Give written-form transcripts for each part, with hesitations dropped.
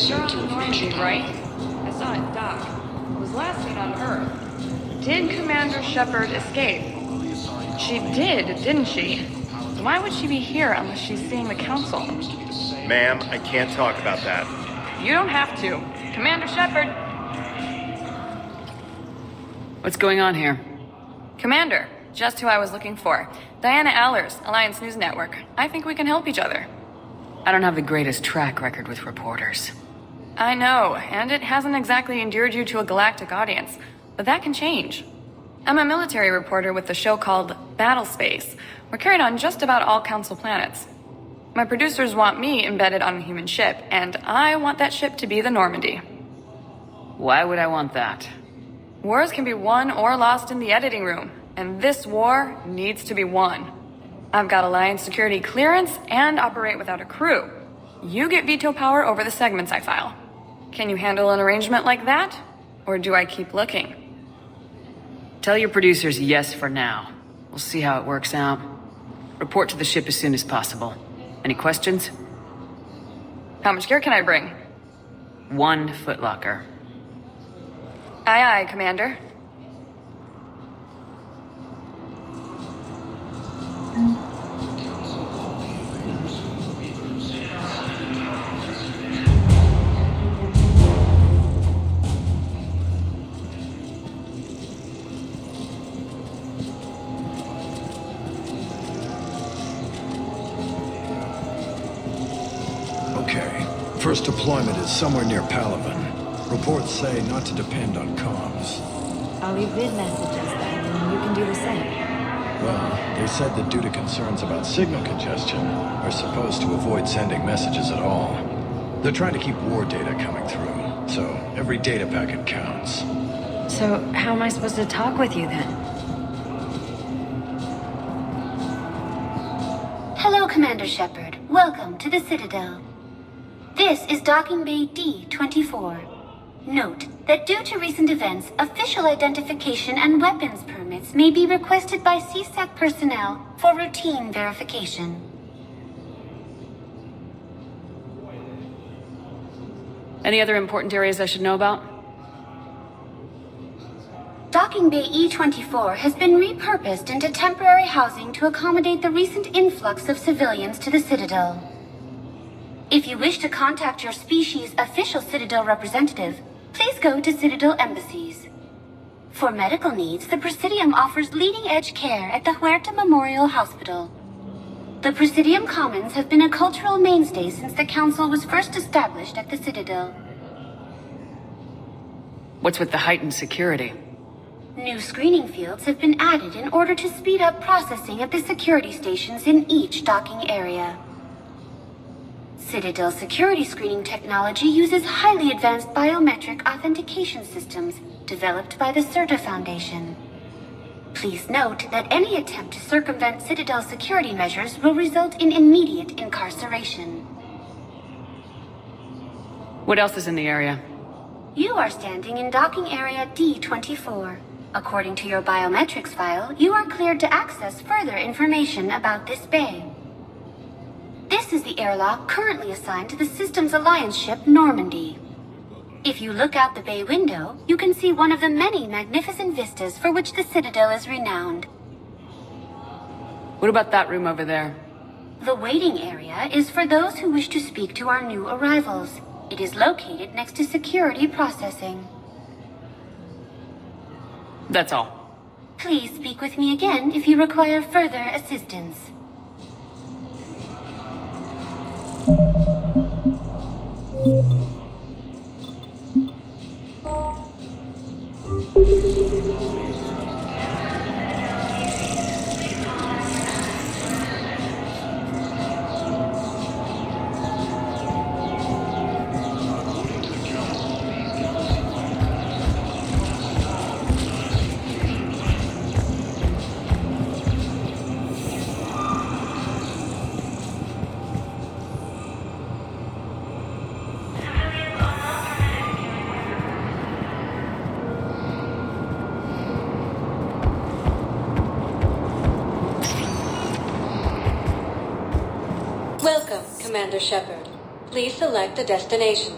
said to have reached Normandy, town. right? I saw it dock. It was last seen on Earth. Did Commander Shepard escape? She did, didn't she? Why would she be here unless she's seeing the Council? Ma'am, I can't talk about that. You don't have to. Commander Shepard! What's going on here? Commander, just who I was looking for. Diana Allers, Alliance News Network. I think we can help each other. I don't have the greatest track record with reporters. I know, and it hasn't exactly endeared you to a galactic audience, but that can change. I'm a military reporter with a show called Battle Space. We're carried on just about all Council planets. My producers want me embedded on a human ship, and I want that ship to be the Normandy. Why would I want that? Wars can be won or lost in the editing room, and this war needs to be won. I've got Alliance security clearance and operate without a crew. You get veto power over the segments I file. Can you handle an arrangement like that? Or do I keep looking? Tell your producers yes for now. We'll see how it works out. Report to the ship as soon as possible. Any questions? How much gear can I bring? 1 footlocker. Aye, aye, Commander. Okay. First deployment is somewhere near Palaven. Reports say not to depend on comms. I'll leave vid messages then, and you can do the same. Well, they said that due to concerns about signal congestion, they're supposed to avoid sending messages at all. They're trying to keep war data coming through, so every data packet counts. So, how am I supposed to talk with you then? Hello, Commander Shepard. Welcome to the Citadel. This is Docking Bay D-24. Note that due to recent events, official identification and weapons permits may be requested by CSAC personnel for routine verification. Any other important areas I should know about? Docking Bay E-24 has been repurposed into temporary housing to accommodate the recent influx of civilians to the Citadel. If you wish to contact your species' official Citadel representative, please go to Citadel embassies. For medical needs, the Presidium offers leading-edge care at the Huerta Memorial Hospital. The Presidium Commons have been a cultural mainstay since the Council was first established at the Citadel. What's with the heightened security? New screening fields have been added in order to speed up processing at the security stations in each docking area. Citadel security screening technology uses highly advanced biometric authentication systems developed by the CERTA Foundation. Please note that any attempt to circumvent Citadel security measures will result in immediate incarceration. What else is in the area? You are standing in docking area D-24. According to your biometrics file, you are cleared to access further information about this bay. This is the airlock currently assigned to the Systems Alliance ship Normandy. If you look out the bay window, you can see one of the many magnificent vistas for which the Citadel is renowned. What about that room over there? The waiting area is for those who wish to speak to our new arrivals. It is located next to security processing. That's all. Please speak with me again if you require further assistance. Welcome, Commander Shepard. Please select a destination.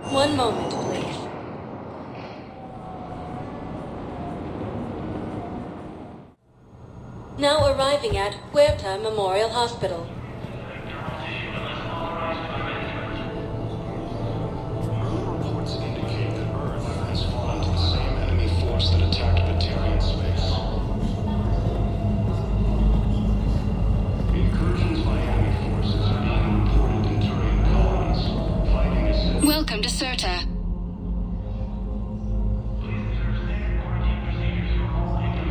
One moment, please. Now arriving at Huerta Memorial Hospital. Reports indicate that Earth has fallen to the same enemy force that attacked Batarian space. Incursions by enemy forces are being reported in Turian colonies. Fighting is set. Welcome to Serta.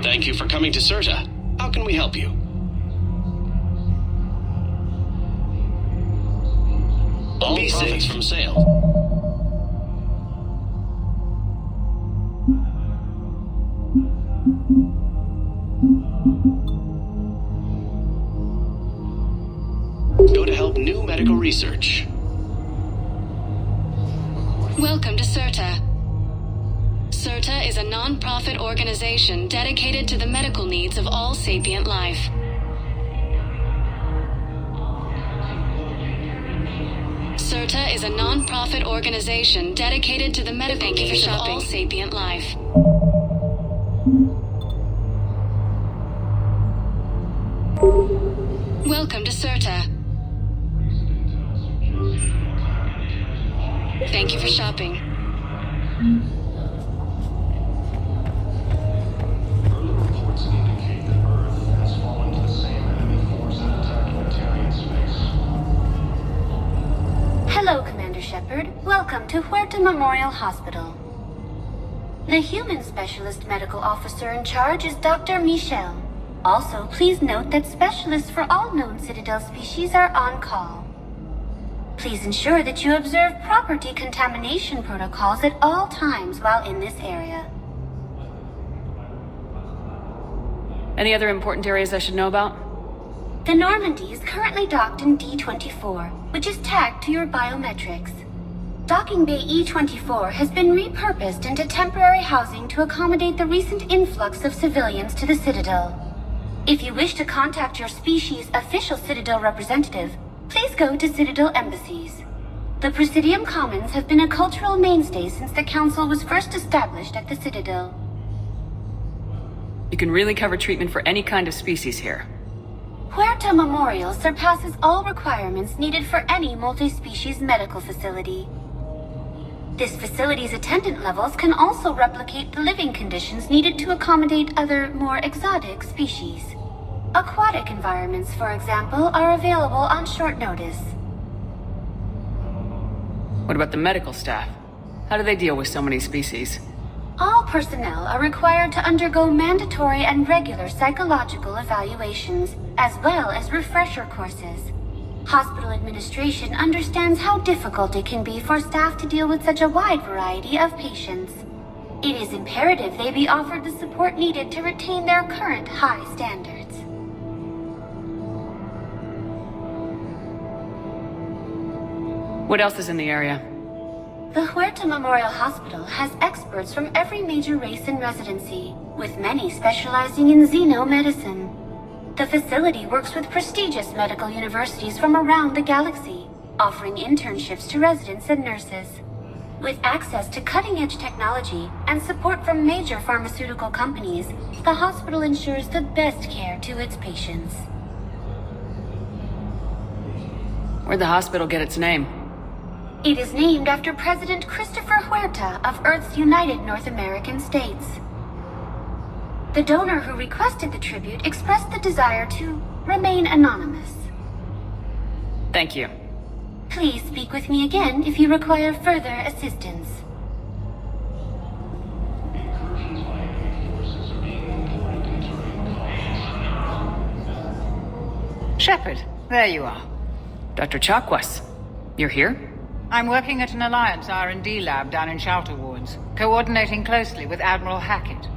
Thank you for coming to Serta. How can we help you? All Be profits from sale. Go to help new medical research. Welcome to Serta. Serta is a non-profit organization dedicated to the medical needs of all sapient life. Serta is a non-profit organization dedicated to the medical needs of all sapient life. Welcome to Serta. Thank you for shopping. Hello, Commander Shepard. Welcome to Huerta Memorial Hospital. The human specialist medical officer in charge is Dr. Michel. Also, please note that specialists for all known Citadel species are on call. Please ensure that you observe proper decontamination protocols at all times while in this area. Any other important areas I should know about? The Normandy is currently docked in D-24, which is tagged to your biometrics. Docking Bay E-24 has been repurposed into temporary housing to accommodate the recent influx of civilians to the Citadel. If you wish to contact your species' official Citadel representative, please go to Citadel embassies. The Presidium Commons have been a cultural mainstay since the Council was first established at the Citadel. You can really cover treatment for any kind of species here. Huerta Memorial surpasses all requirements needed for any multi-species medical facility. This facility's attendant levels can also replicate the living conditions needed to accommodate other, more exotic species. Aquatic environments, for example, are available on short notice. What about the medical staff? How do they deal with so many species? All personnel are required to undergo mandatory and regular psychological evaluations, as well as refresher courses. Hospital administration understands how difficult it can be for staff to deal with such a wide variety of patients. It is imperative they be offered the support needed to retain their current high standards. What else is in the area? The Huerta Memorial Hospital has experts from every major race in residency, with many specializing in xenomedicine. The facility works with prestigious medical universities from around the galaxy, offering internships to residents and nurses. With access to cutting-edge technology and support from major pharmaceutical companies, the hospital ensures the best care to its patients. Where'd the hospital get its name? It is named after President Christopher Huerta of Earth's United North American States. The donor who requested the tribute expressed the desire to remain anonymous. Thank you. Please speak with me again if you require further assistance. Shepard, there you are. Dr. Chakwas, you're here? I'm working at an Alliance R&D lab down in Shelter Wards, coordinating closely with Admiral Hackett.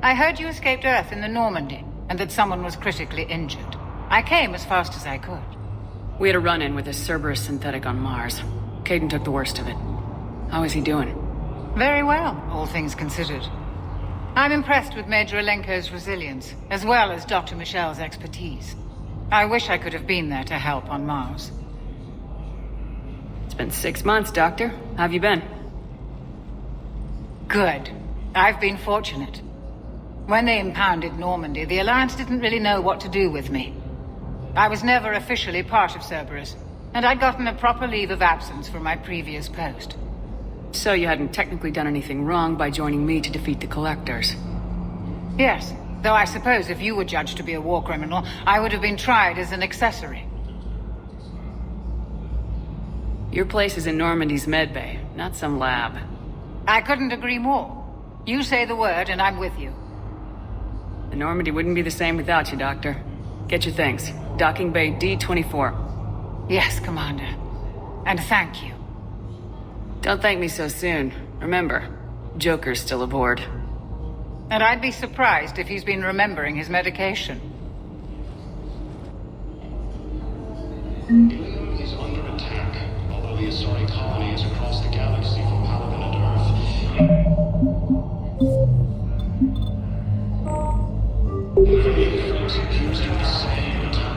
I heard you escaped Earth in the Normandy, and that someone was critically injured. I came as fast as I could. We had a run-in with a Cerberus synthetic on Mars. Caden took the worst of it. How is he doing? Very well, all things considered. I'm impressed with Major Alenko's resilience, as well as Dr. Michel's expertise. I wish I could have been there to help on Mars. It's been 6 months, Doctor. How have you been? Good. I've been fortunate. When they impounded Normandy, the Alliance didn't really know what to do with me. I was never officially part of Cerberus, and I'd gotten a proper leave of absence from my previous post. So you hadn't technically done anything wrong by joining me to defeat the Collectors? Yes, though I suppose if you were judged to be a war criminal, I would have been tried as an accessory. Your place is in Normandy's medbay, not some lab. I couldn't agree more. You say the word and I'm with you. The Normandy wouldn't be the same without you, Doctor. Get your things. Docking Bay D-24. Yes, Commander. And thank you. Don't thank me so soon. Remember, Joker's still aboard. And I'd be surprised if he's been remembering his medication. Ilium is under attack, although the Asari colony is across the galaxy from Palaven and Earth. The force appears to be saying the attack.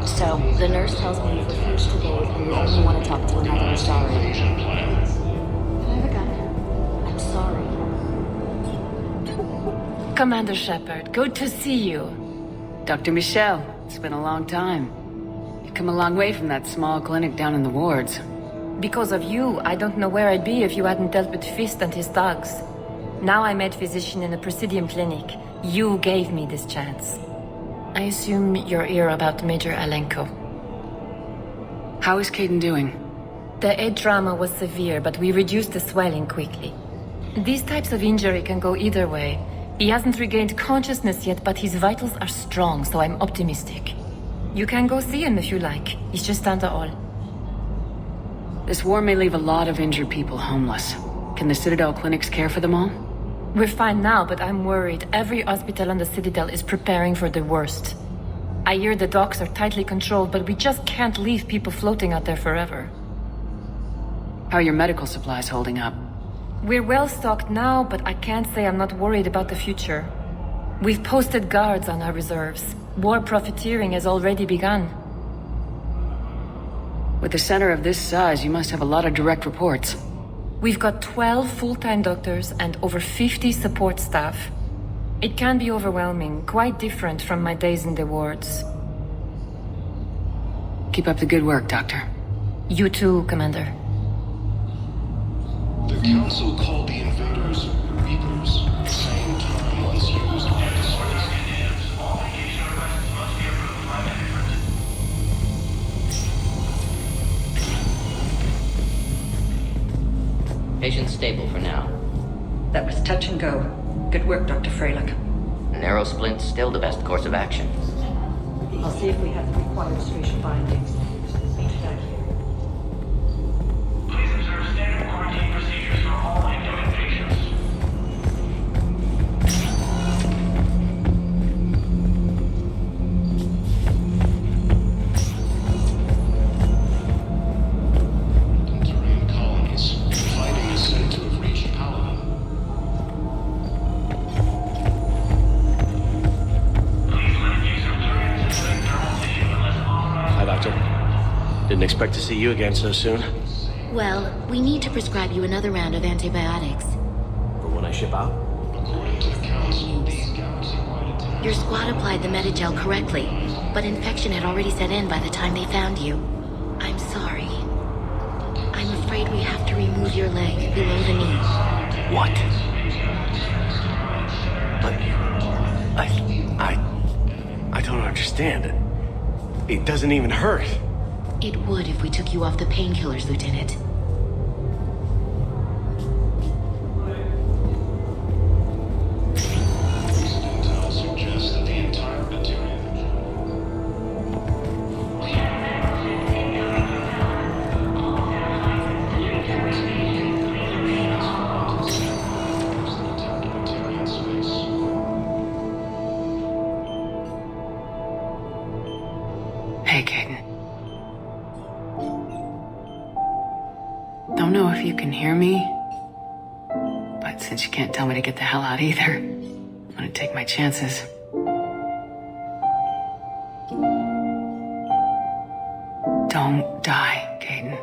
So, the nurse tells me you've refused to bathe and you only want to talk to another Asari. Can I have a gun? I'm sorry. Commander Shepard, good to see you. Dr. Michel, it's been a long time. You've come a long way from that small clinic down in the wards. Because of you, I don't know where I'd be if you hadn't dealt with Fist and his thugs. Now I'm head physician in the Presidium Clinic. You gave me this chance. I assume you're here about Major Alenko. How is Caden doing? The head trauma was severe, but we reduced the swelling quickly. These types of injury can go either way. He hasn't regained consciousness yet, but his vitals are strong, so I'm optimistic. You can go see him if you like. He's just down the hall. This war may leave a lot of injured people homeless. Can the Citadel clinics care for them all? We're fine now, but I'm worried. Every hospital on the Citadel is preparing for the worst. I hear the docks are tightly controlled, but we just can't leave people floating out there forever. How are your medical supplies holding up? We're well stocked now, but I can't say I'm not worried about the future. We've posted guards on our reserves. War profiteering has already begun. With a center of this size, you must have a lot of direct reports. We've got 12 full-time doctors and over 50 support staff. It can be overwhelming, quite different from my days in the wards. Keep up the good work, Doctor. You too, Commander. The Council called the invaders Reapers, the same term once used by the Asari. Patient stable for now. That was touch and go. Good work, Dr. Freilich. Narrow splint's still the best course of action. I'll see if we have the required spatial findings. Please observe standard quarantine procedures for all incoming patients. Turian colonies. Finding is said to have reached Palaven. Hi, Doctor. Didn't expect to see you again so soon. Well, we need to prescribe you another round of antibiotics. For when I ship out? According to the Council, these galaxy-wide attacks... Your squad applied the Medigel correctly, but infection had already set in by the time they found you. I'm sorry. I'm afraid we have to remove your leg below the knee. What? But... I don't understand it. It doesn't even hurt. It would if we took you off the painkillers, Lieutenant. Recent intel suggests that the entire Batarian... Hey, Caden. Don't know if you can hear me, but since you can't tell me to get the hell out either, I'm gonna take my chances. Don't die, Caden.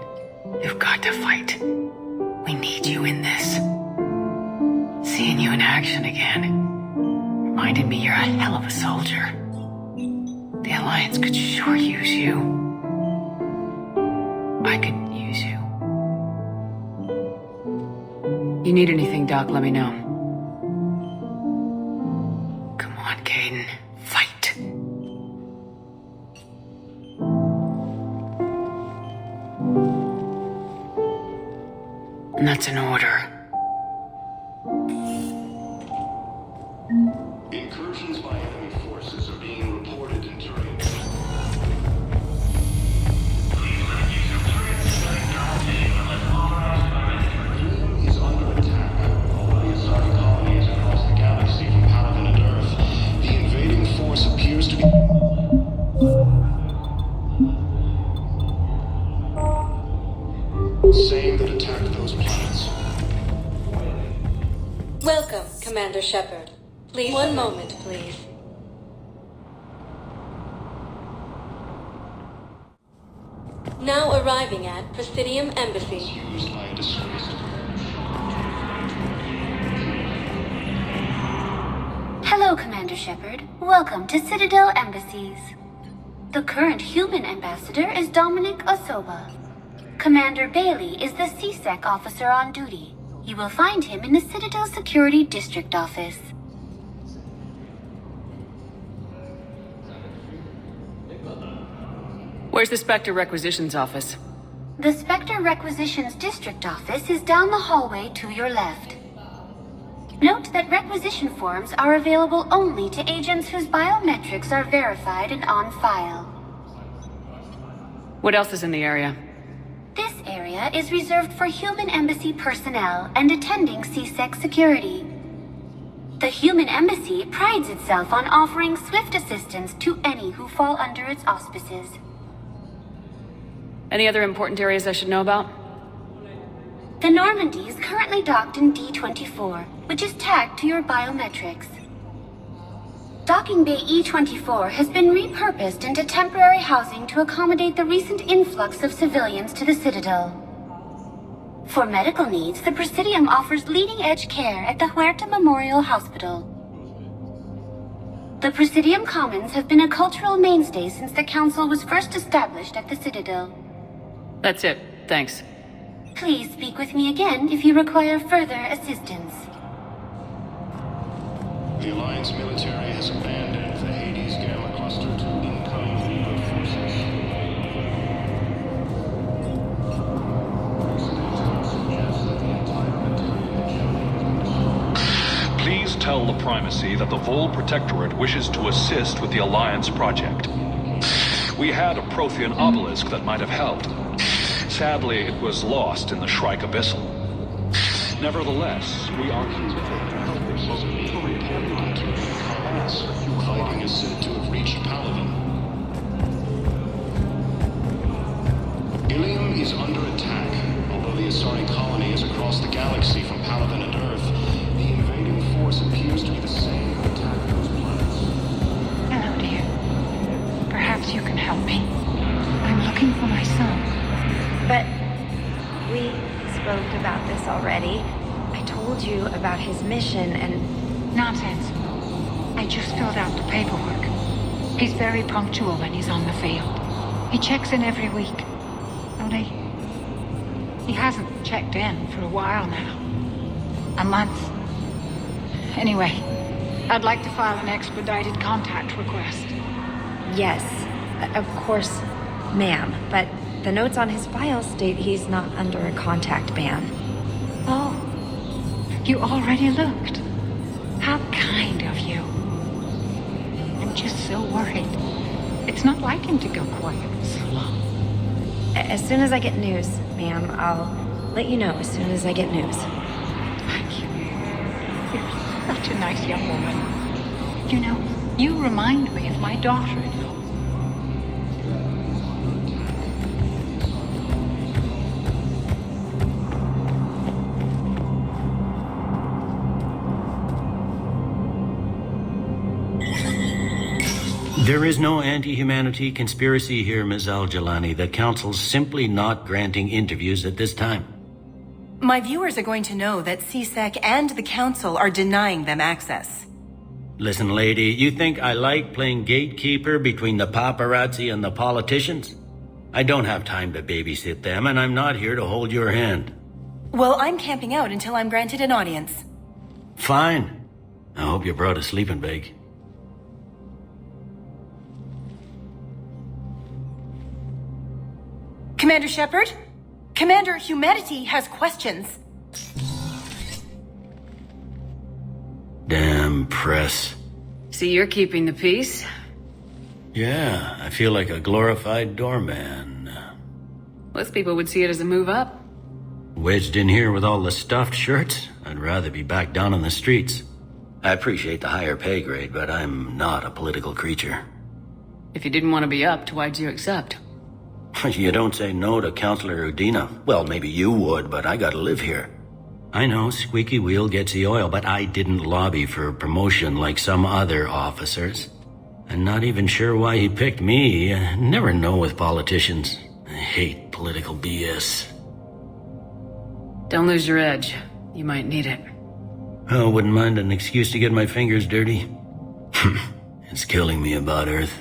You've got to fight. We need you in this. Seeing you in action again reminded me you're a hell of a soldier. The Alliance could sure use you. I could use you. You need anything, Doc, let me know. Come on, Caden. Fight. And that's an order. Incursions by enemy forces are being reported in terrain. Helium is under attack. Although the Asari colonies across the galaxy from Paladin and Earth, the invading force appears to be... same that attacked those planets. Welcome, Commander Shepard. Please, one moment, please. Now arriving at Presidium Embassy. Used by a disgraced... Hello, Commander Shepard. Welcome to Citadel Embassies. The current human ambassador is Dominic Osoba. Commander Bailey is the CSEC officer on duty. You will find him in the Citadel Security District Office. Where's the Spectre Requisitions Office? The Spectre Requisitions District Office is down the hallway to your left. Note that requisition forms are available only to agents whose biometrics are verified and on file. What else is in the area? This area is reserved for human embassy personnel and attending CSEC security. The human embassy prides itself on offering swift assistance to any who fall under its auspices. Any other important areas I should know about? The Normandy is currently docked in D-24, which is tagged to your biometrics. Docking Bay E-24 has been repurposed into temporary housing to accommodate the recent influx of civilians to the Citadel. For medical needs, the Presidium offers leading-edge care at the Huerta Memorial Hospital. The Presidium Commons have been a cultural mainstay since the Council was first established at the Citadel. That's it. Thanks. Please speak with me again if you require further assistance. The Alliance military has abandoned the Hades Gamma Cluster to incoming Reaper forces. Please tell the Primacy that the Vol Protectorate wishes to assist with the Alliance project. We had a Prothean obelisk that might have helped. Sadly, it was lost in the Shrike Abyssal. Nevertheless, we are Fighting is said to have reached Paladin. Ilium is under attack. Although the Asari colony is across the galaxy from Paladin and Earth, the invading force appears to be the same that attacked those planets. Hello, dear. Perhaps you can help me. I'm looking for my son. But we spoke about this already. I told you about his mission and... Nonsense. I just filled out the paperwork. He's very punctual when he's on the field. He checks in every week. Only... he hasn't checked in for a while now. A month. Anyway, I'd like to file an expedited contact request. Yes, of course, ma'am. But the notes on his file state he's not under a contact ban. Oh, you already looked. How kind of you. I'm just so worried. It's not like him to go quiet for so long. As soon as I get news, ma'am, I'll let you know as soon as I get news. Thank you. You're such a nice young woman. You know, you remind me of my daughter-in-law. There is no anti-humanity conspiracy here, Ms. Al-Jalani. The Council's simply not granting interviews at this time. My viewers are going to know that CSEC and the Council are denying them access. Listen, lady, you think I like playing gatekeeper between the paparazzi and the politicians? I don't have time to babysit them, and I'm not here to hold your hand. Well, I'm camping out until I'm granted an audience. Fine. I hope you brought a sleeping bag. Commander Shepard? Commander Humanity has questions. Damn press. See, you're keeping the peace? Yeah, I feel like a glorified doorman. Most people would see it as a move up. Wedged in here with all the stuffed shirts, I'd rather be back down on the streets. I appreciate the higher pay grade, but I'm not a political creature. If you didn't want to be upped, why'd you accept? You don't say no to Counselor Udina. Well, maybe you would, but I gotta live here. I know, squeaky wheel gets the oil, but I didn't lobby for promotion like some other officers. I'm not even sure why he picked me. I never know with politicians. I hate political BS. Don't lose your edge. You might need it. Oh, wouldn't mind an excuse to get my fingers dirty. It's killing me about Earth.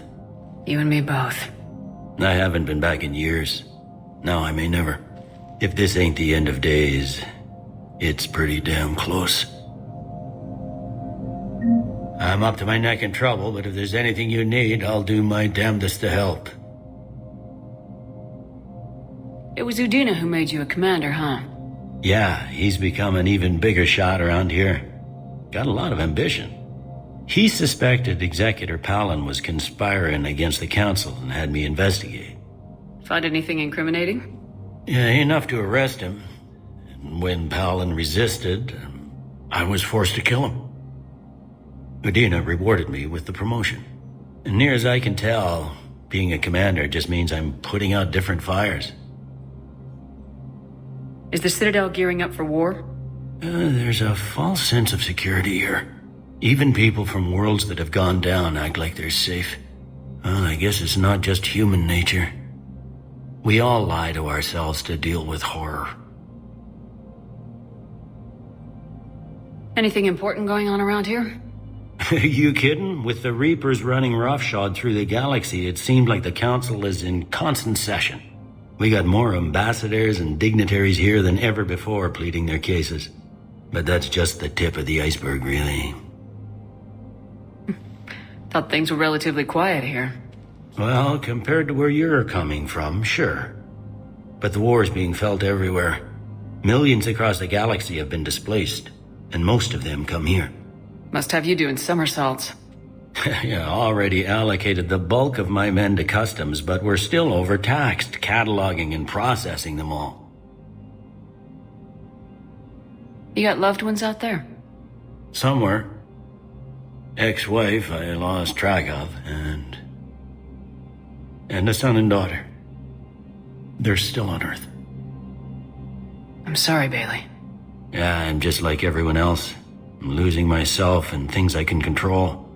You and me both. I haven't been back in years. Now I may never. If this ain't the end of days, it's pretty damn close. I'm up to my neck in trouble, but if there's anything you need, I'll do my damnedest to help. It was Udina who made you a commander, huh? Yeah, he's become an even bigger shot around here. Got a lot of ambition. He suspected Executor Palin was conspiring against the Council and had me investigate. Find anything incriminating? Yeah, enough to arrest him. And when Palin resisted, I was forced to kill him. Udina rewarded me with the promotion. And near as I can tell, being a commander just means I'm putting out different fires. Is the Citadel gearing up for war? There's a false sense of security here. Even people from worlds that have gone down act like they're safe. Well, I guess it's not just human nature. We all lie to ourselves to deal with horror. Anything important going on around here? You kidding? With the Reapers running roughshod through the galaxy, it seemed like the Council is in constant session. We got more ambassadors and dignitaries here than ever before pleading their cases. But that's just the tip of the iceberg, really. Thought things were relatively quiet here. Well, compared to where you're coming from, sure. But the war's being felt everywhere. Millions across the galaxy have been displaced, and most of them come here. Must have you doing somersaults. Yeah, already allocated the bulk of my men to customs, but we're still overtaxed, cataloging and processing them all. You got loved ones out there? Somewhere. Ex-wife I lost track of, and a son and daughter. They're still on Earth. I'm sorry, Bailey. Yeah, I'm just like everyone else. I'm losing myself and things I can control.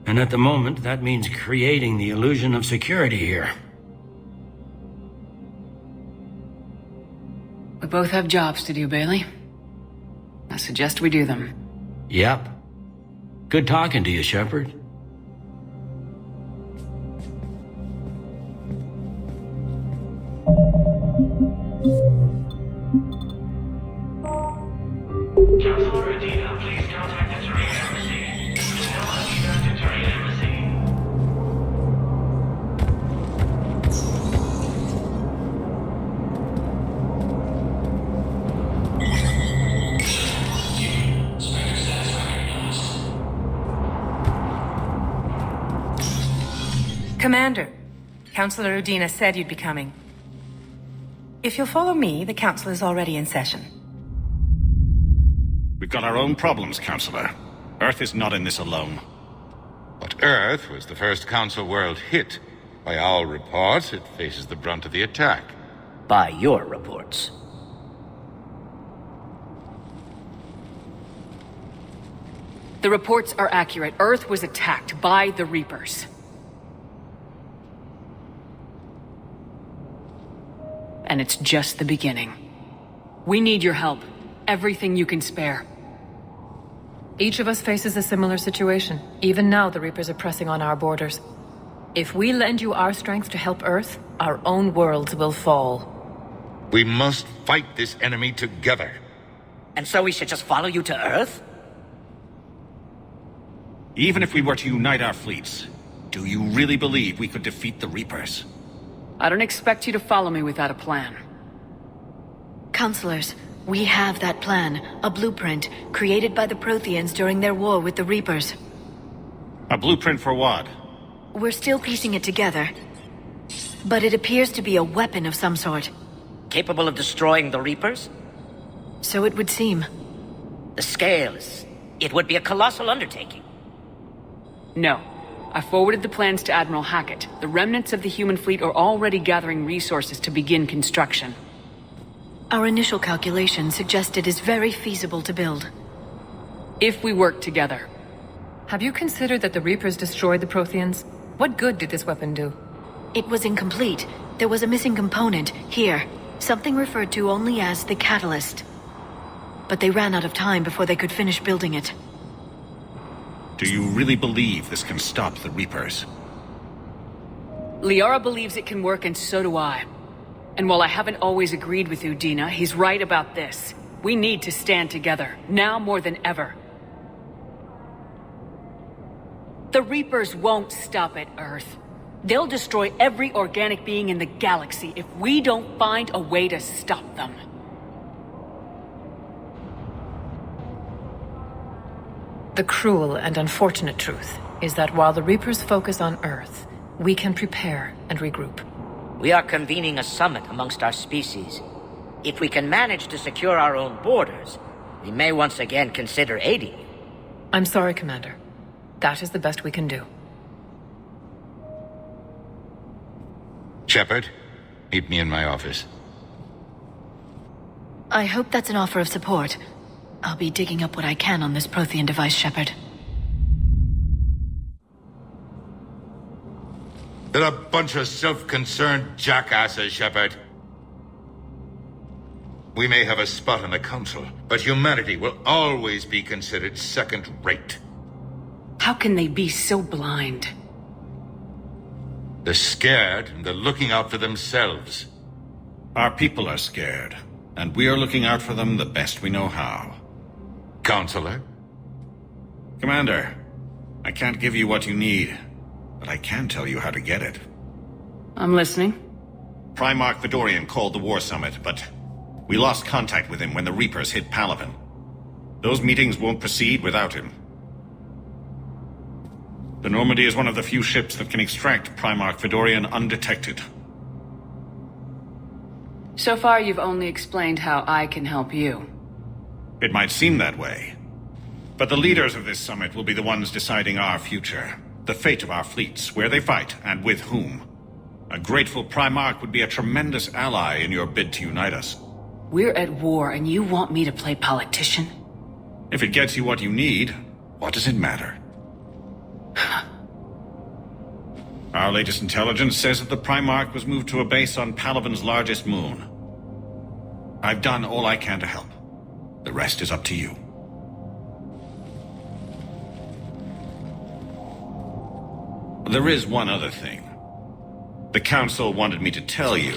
And at the moment, that means creating the illusion of security here. We both have jobs to do, Bailey. I suggest we do them. Yep. Good talking to you, Shepard. Counselor Udina, please contact the Terrain Embassy. No one to Terrain Embassy. Commander, Counselor Udina said you'd be coming. If you'll follow me, the Council is already in session. We've got our own problems, Counselor. Earth is not in this alone. But Earth was the first Council world hit. By all reports, it faces the brunt of the attack. By your reports. The reports are accurate. Earth was attacked by the Reapers. and it's just the beginning. We need your help. Everything you can spare. Each of us faces a similar situation. Even now, the Reapers are pressing on our borders. If we lend you our strength to help Earth, our own worlds will fall. We must fight this enemy together. And so we should just follow you to Earth? Even if we were to unite our fleets, do you really believe we could defeat the Reapers? I don't expect you to follow me without a plan. Counselors, we have that plan. A blueprint created by the Protheans during their war with the Reapers. A blueprint for what? We're still piecing it together. But it appears to be a weapon of some sort. Capable of destroying the Reapers? So it would seem. The scale is... It would be a colossal undertaking. No. I forwarded the plans to Admiral Hackett. The remnants of the human fleet are already gathering resources to begin construction. Our initial calculations suggest it is very feasible to build. If we work together. Have you considered that the Reapers destroyed the Protheans? What good did this weapon do? It was incomplete. There was a missing component, here. Something referred to only as the catalyst. But they ran out of time before they could finish building it. Do you really believe this can stop the Reapers? Liara believes it can work, and so do I. And while I haven't always agreed with Udina, he's right about this. We need to stand together, now more than ever. The Reapers won't stop at Earth. They'll destroy every organic being in the galaxy if we don't find a way to stop them. The cruel and unfortunate truth is that while the Reapers focus on Earth, we can prepare and regroup. We are convening a summit amongst our species. If we can manage to secure our own borders, we may once again consider aiding you. I'm sorry, Commander. That is the best we can do. Shepard, meet me in my office. I hope that's an offer of support. I'll be digging up what I can on this Prothean device, Shepard. They're a bunch of self-concerned jackasses, Shepard. We may have a spot on the Council, but humanity will always be considered second-rate. How can they be so blind? They're scared, and they're looking out for themselves. Our people are scared, and we are looking out for them the best we know how. Counselor? Commander, I can't give you what you need, but I can tell you how to get it. I'm listening. Primarch Fedorian called the War Summit, but we lost contact with him when the Reapers hit Palaven. Those meetings won't proceed without him. The Normandy is one of the few ships that can extract Primarch Fedorian undetected. So far, you've only explained how I can help you. It might seem that way. But the leaders of this summit will be the ones deciding our future. The fate of our fleets, where they fight, and with whom. A grateful Primarch would be a tremendous ally in your bid to unite us. We're at war, and you want me to play politician? If it gets you what you need, what does it matter? Our latest intelligence says that the Primarch was moved to a base on Palaven's largest moon. I've done all I can to help. The rest is up to you. There is one other thing. The Council wanted me to tell you,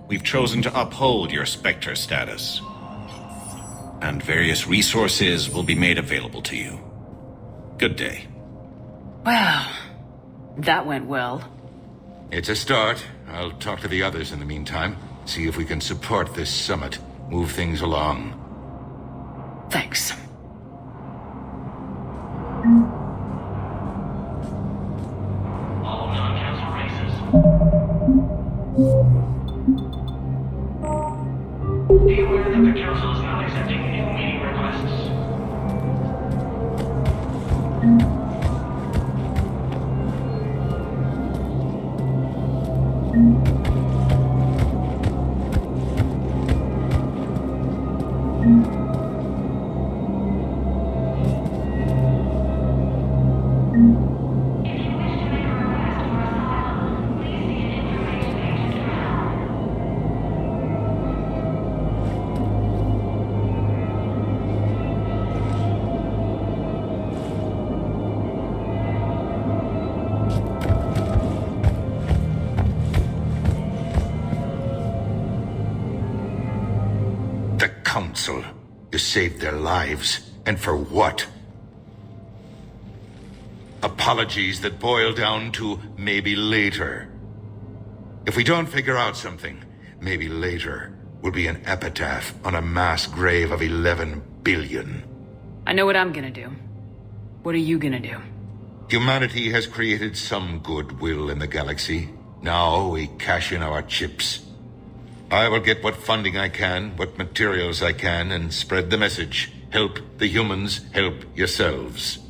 we've chosen to uphold your Spectre status. And various resources will be made available to you. Good day. Well, that went well. It's a start. I'll talk to the others in the meantime. See if we can support this summit. Move things along. Thanks. All non-council races. Be aware that the council is not accepting new meeting requests. Council. You saved their lives. And for what? Apologies that boil down to maybe later. If we don't figure out something, maybe later will be an epitaph on a mass grave of 11 billion. I know what I'm gonna do. What are you gonna do? Humanity has created some goodwill in the galaxy. Now we cash in our chips. I will get what funding I can, what materials I can, and spread the message. Help the humans, help yourselves.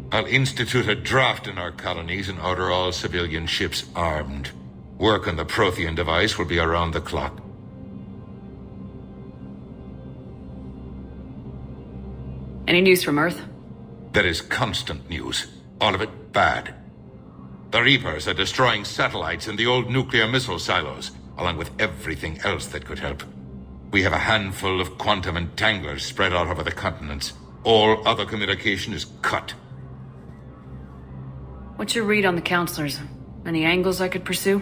I'll institute a draft in our colonies and order all civilian ships armed. Work on the Prothean device will be around the clock. Any news from Earth? There is constant news. All of it bad. The Reapers are destroying satellites and the old nuclear missile silos, along with everything else that could help. We have a handful of quantum entanglers spread out over the continents. All other communication is cut. What's your read on the counselors? Any angles I could pursue?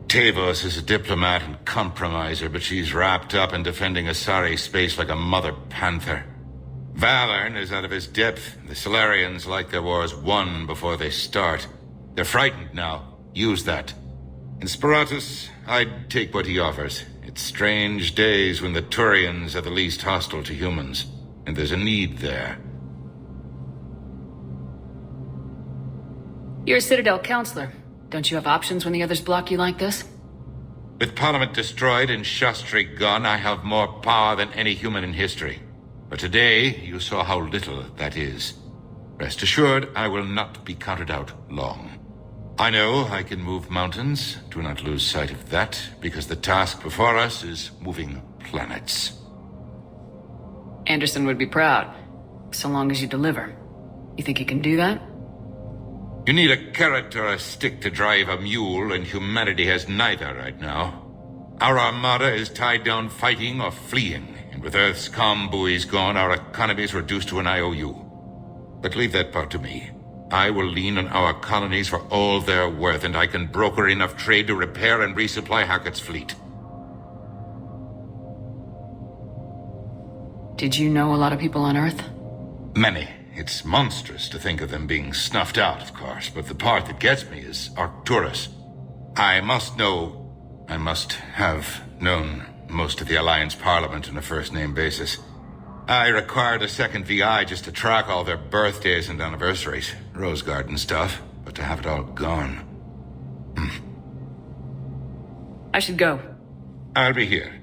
Tavos is a diplomat and compromiser, but she's wrapped up in defending Asari space like a mother panther. Valern is out of his depth. The Solarians like their wars won before they start. They're frightened now. Use that. In Sparatus, I'd take what he offers. It's strange days when the Turians are the least hostile to humans, and there's a need there. You're a Citadel counselor. Don't you have options when the others block you like this? With Parliament destroyed and Shastri gone, I have more power than any human in history. But today, you saw how little that is. Rest assured, I will not be counted out long. I know I can move mountains. Do not lose sight of that, because the task before us is moving planets. Anderson would be proud, so long as you deliver. You think you can do that? You need a carrot or a stick to drive a mule, and humanity has neither right now. Our armada is tied down fighting or fleeing, and with Earth's comm buoys gone, our economy is reduced to an IOU. But leave that part to me. I will lean on our colonies for all they're worth, and I can broker enough trade to repair and resupply Hackett's fleet. Did you know a lot of people on Earth? Many. It's monstrous to think of them being snuffed out, of course, but the part that gets me is Arcturus. I must have known most of the Alliance Parliament on a first-name basis. I required a second VI just to track all their birthdays and anniversaries. Rose Garden stuff, but to have it all gone. I should go. I'll be here.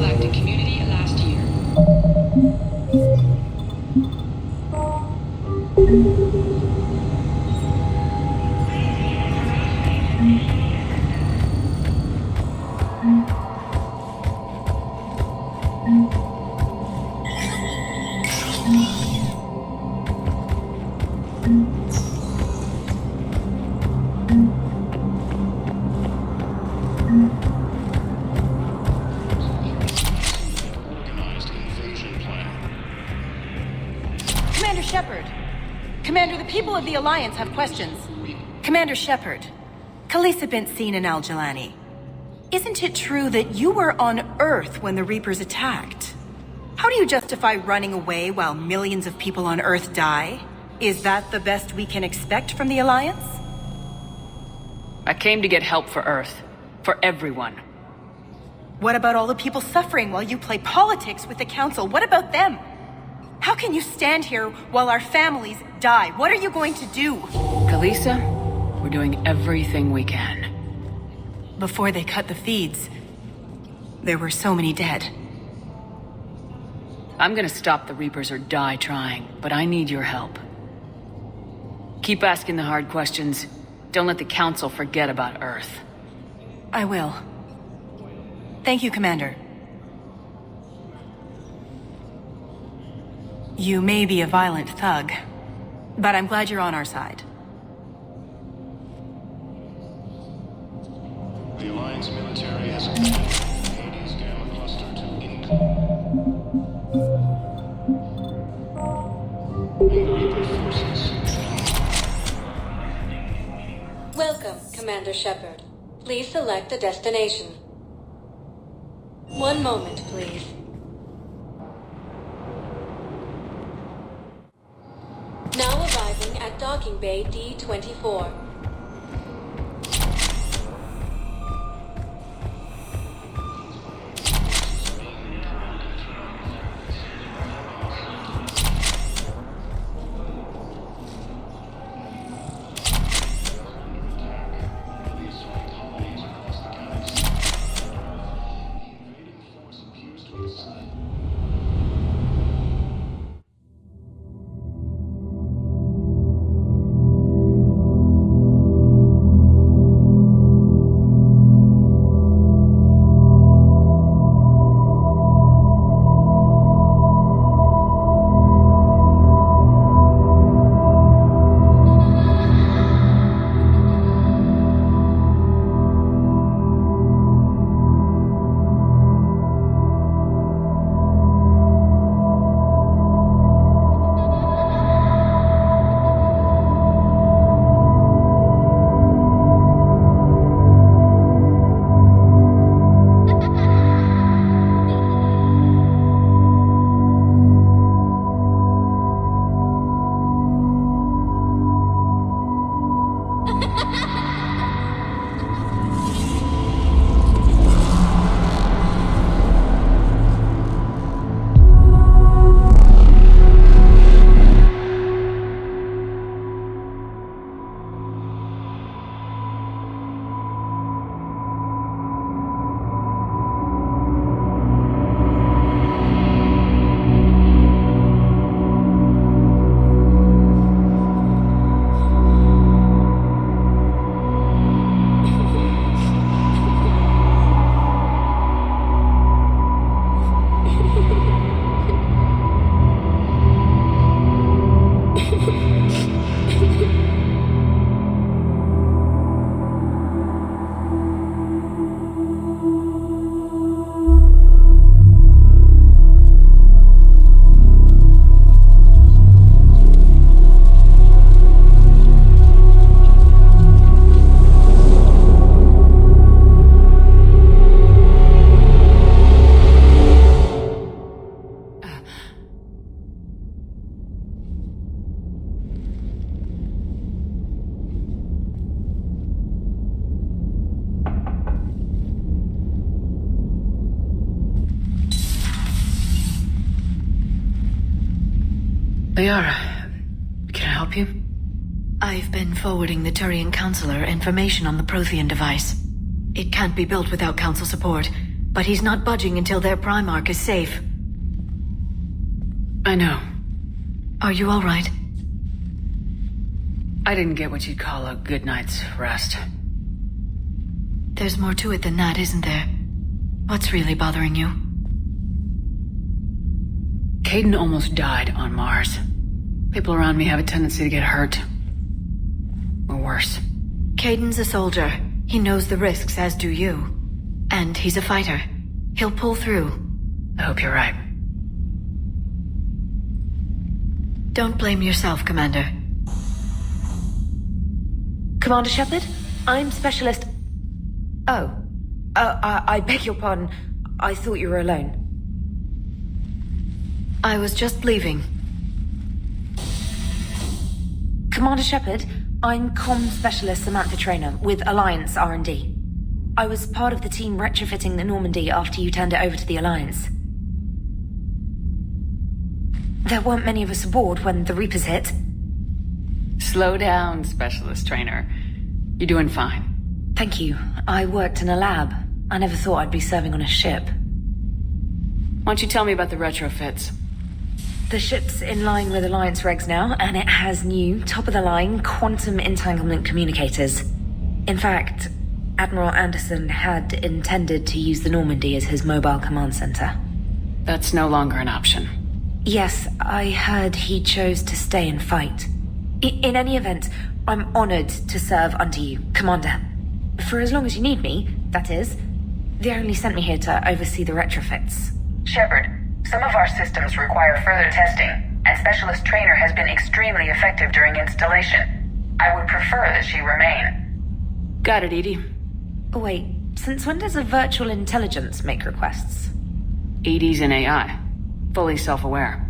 Galactic community last year. Commander Shepard! Commander, the people of the Alliance have questions. Commander Shepard, Khaleesa bint Seen and Al-Jalani. Isn't it true that you were on Earth when the Reapers attacked? How do you justify running away while millions of people on Earth die? Is that the best we can expect from the Alliance? I came to get help for Earth. For everyone. What about all the people suffering while you play politics with the Council? What about them? How can you stand here while our families die? What are you going to do? Khaleesa, we're doing everything we can. Before they cut the feeds, there were so many dead. I'm gonna stop the Reapers or die trying, but I need your help. Keep asking the hard questions. Don't let the Council forget about Earth. I will. Thank you, Commander. You may be a violent thug, but I'm glad you're on our side. The Alliance military has attacked Hades Gamma Cluster to Reaper forces. Welcome, Commander Shepard. Please select a destination. One moment, please. Now arriving at Docking Bay D-24. Liara, can I help you? I've been forwarding the Turian Counselor information on the Prothean device. It can't be built without Council support. But he's not budging until their Primarch is safe. I know. Are you all right? I didn't get what you'd call a good night's rest. There's more to it than that, isn't there? What's really bothering you? Caden almost died on Mars. People around me have a tendency to get hurt. Or worse. Caden's a soldier. He knows the risks, as do you. And he's a fighter. He'll pull through. I hope you're right. Don't blame yourself, Commander. Commander Shepard, I'm Specialist... Oh. I beg your pardon. I thought you were alone. I was just leaving. Commander Shepard, I'm Comm Specialist Samantha Traynor with Alliance R&D. I was part of the team retrofitting the Normandy after you turned it over to the Alliance. There weren't many of us aboard when the Reapers hit. Slow down, Specialist Trainer. You're doing fine. Thank you. I worked in a lab. I never thought I'd be serving on a ship. Why don't you tell me about the retrofits? The ship's in line with Alliance regs now, and it has new, top-of-the-line quantum entanglement communicators. In fact, Admiral Anderson had intended to use the Normandy as his mobile command center. That's no longer an option. Yes, I heard he chose to stay and fight. In any event, I'm honored to serve under you, Commander. For as long as you need me, that is. They only sent me here to oversee the retrofits. Shepard, some of our systems require further testing, and Specialist Trainer has been extremely effective during installation. I would prefer that she remain. Got it, Edie. Oh, wait, since when does a virtual intelligence make requests? Edie's an AI. Fully self-aware.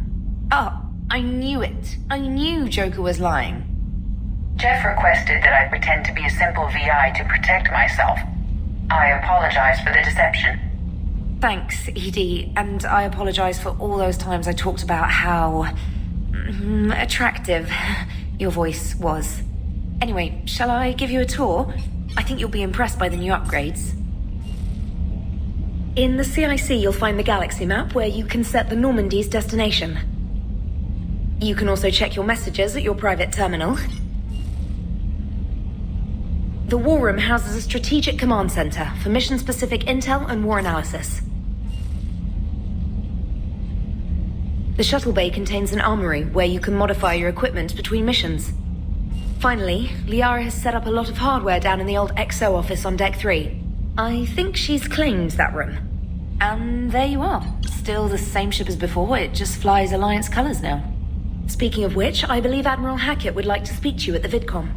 Oh, I knew it. I knew Joker was lying. Jeff requested that I pretend to be a simple VI to protect myself. I apologize for the deception. Thanks, Edie, and I apologize for all those times I talked about how... attractive your voice was. Anyway, shall I give you a tour? I think you'll be impressed by the new upgrades. In the CIC, you'll find the galaxy map where you can set the Normandy's destination. You can also check your messages at your private terminal. The War Room houses a strategic command center for mission-specific intel and war analysis. The shuttle bay contains an armory where you can modify your equipment between missions. Finally, Liara has set up a lot of hardware down in the old XO office on Deck 3. I think she's claimed that room. And there you are. Still the same ship as before, it just flies Alliance colors now. Speaking of which, I believe Admiral Hackett would like to speak to you at the VidCom.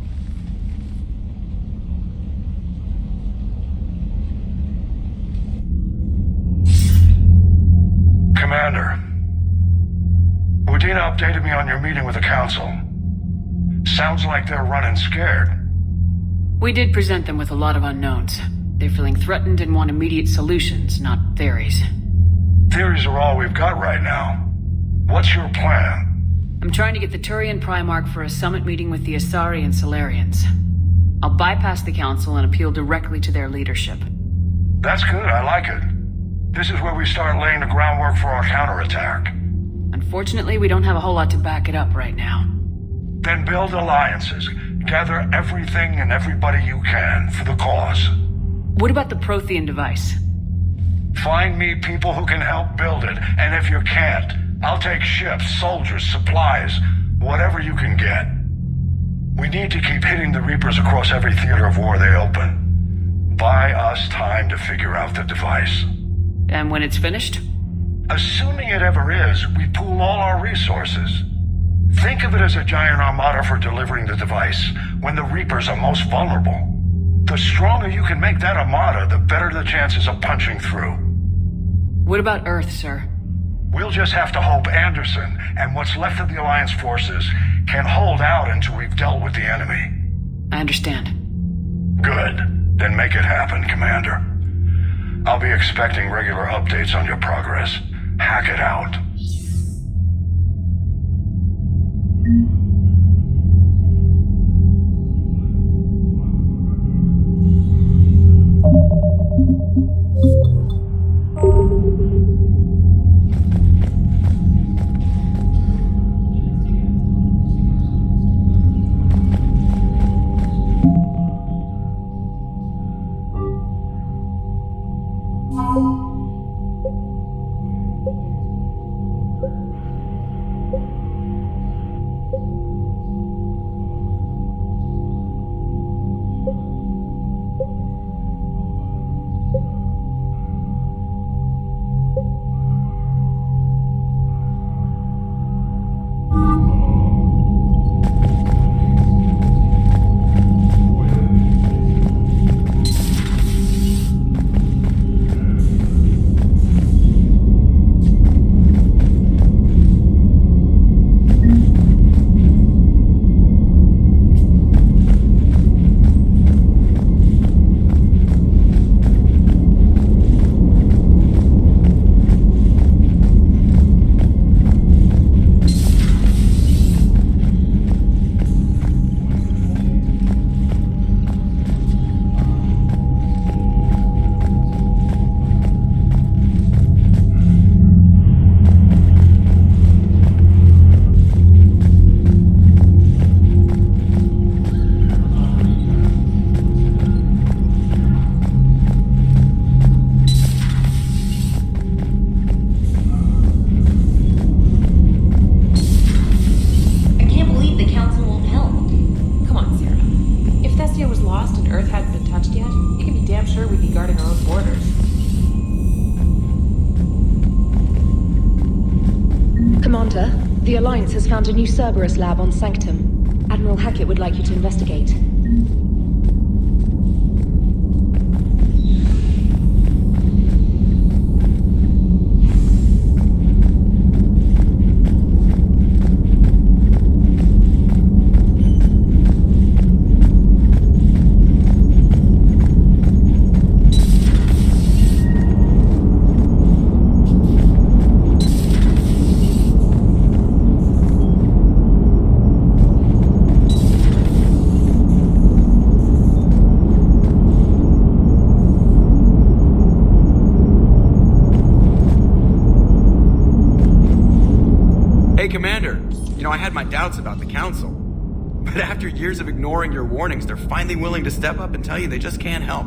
Commander, Udina updated me on your meeting with the Council. Sounds like they're running scared. We did present them with a lot of unknowns. They're feeling threatened and want immediate solutions, not theories. Theories are all we've got right now. What's your plan? I'm trying to get the Turian Primarch for a summit meeting with the Asari and Solarians. I'll bypass the Council and appeal directly to their leadership. That's good, I like it. This is where we start laying the groundwork for our counterattack. Unfortunately, we don't have a whole lot to back it up right now. Then build alliances. Gather everything and everybody you can for the cause. What about the Prothean device? Find me people who can help build it, and if you can't, I'll take ships, soldiers, supplies, whatever you can get. We need to keep hitting the Reapers across every theater of war they open. Buy us time to figure out the device. And when it's finished? Assuming it ever is, we pool all our resources. Think of it as a giant armada for delivering the device, when the Reapers are most vulnerable. The stronger you can make that armada, the better the chances of punching through. What about Earth, sir? We'll just have to hope Anderson and what's left of the Alliance forces can hold out until we've dealt with the enemy. I understand. Good. Then make it happen, Commander. I'll be expecting regular updates on your progress. Hack it out. Commander, the Alliance has found a new Cerberus lab on Sanctum. Admiral Hackett would like you to investigate. I had my doubts about the Council. But after years of ignoring your warnings, they're finally willing to step up and tell you they just can't help.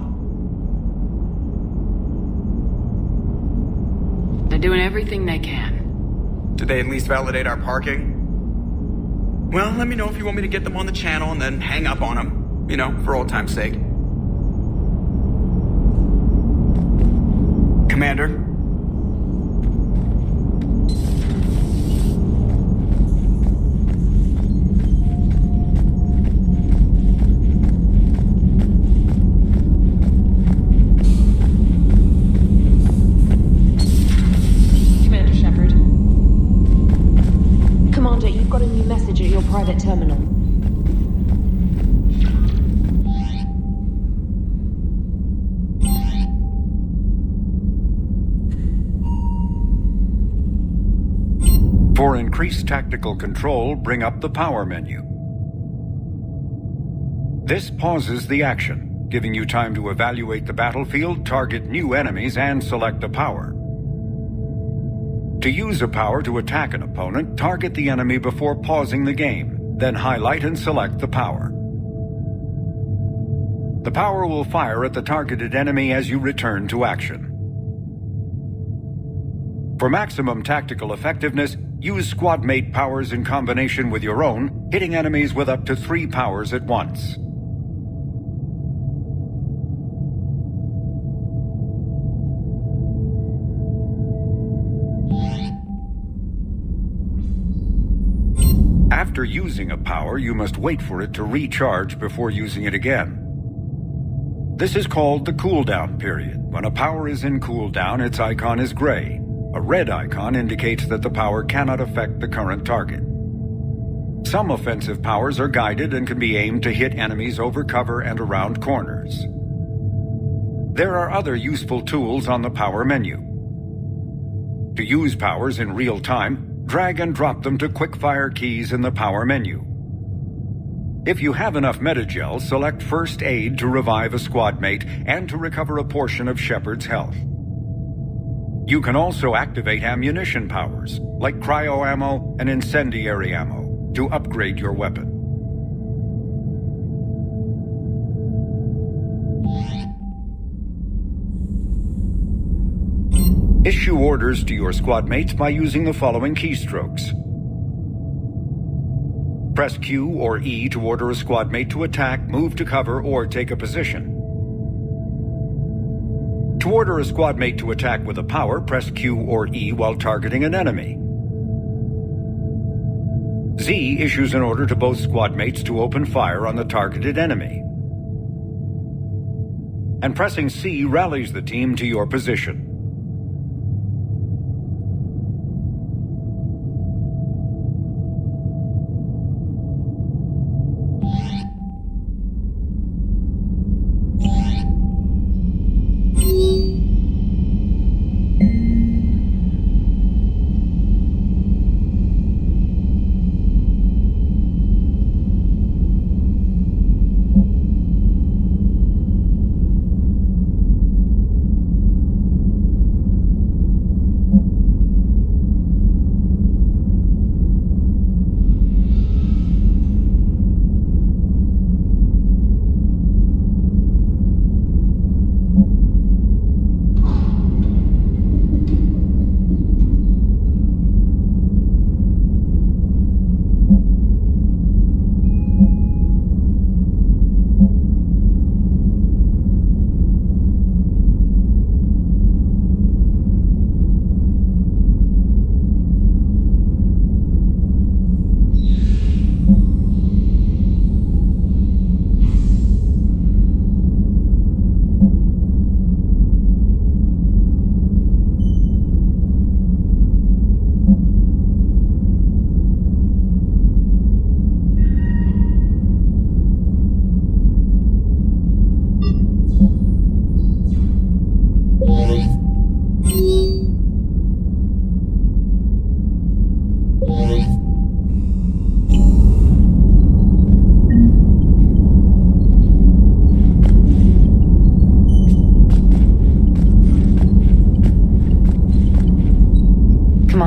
They're doing everything they can. Did they at least validate our parking? Well, let me know if you want me to get them on the channel and then hang up on them. You know, for old time's sake. Commander? Private terminal. For increased tactical control, bring up the power menu. This pauses the action, giving you time to evaluate the battlefield, target new enemies, and select a power. To use a power to attack an opponent, target the enemy before pausing the game, then highlight and select the power. The power will fire at the targeted enemy as you return to action. For maximum tactical effectiveness, use squadmate powers in combination with your own, hitting enemies with up to 3 powers at once. After using a power, you must wait for it to recharge before using it again. This is called the cooldown period. When a power is in cooldown, its icon is gray. A red icon indicates that the power cannot affect the current target. Some offensive powers are guided and can be aimed to hit enemies over cover and around corners. There are other useful tools on the power menu. To use powers in real time, drag and drop them to quick-fire keys in the power menu. If you have enough metagel, select First Aid to revive a squad mate and to recover a portion of Shepard's health. You can also activate ammunition powers, like cryo ammo and incendiary ammo, to upgrade your weapon. Issue orders to your squad mates by using the following keystrokes. Press Q or E to order a squad mate to attack, move to cover, or take a position. To order a squad mate to attack with a power, press Q or E while targeting an enemy. Z issues an order to both squad mates to open fire on the targeted enemy. And pressing C rallies the team to your position.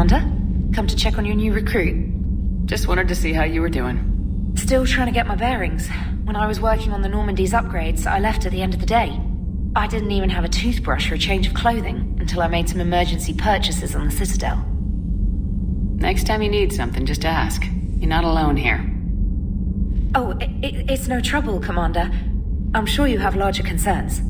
Commander. Come to check on your new recruit. Just wanted to see how you were doing. Still trying to get my bearings. When I was working on the Normandy's upgrades, I left at the end of the day. I didn't even have a toothbrush or a change of clothing until I made some emergency purchases on the Citadel. Next time you need something, just ask. You're not alone here. Oh, it's no trouble, Commander. I'm sure you have larger concerns.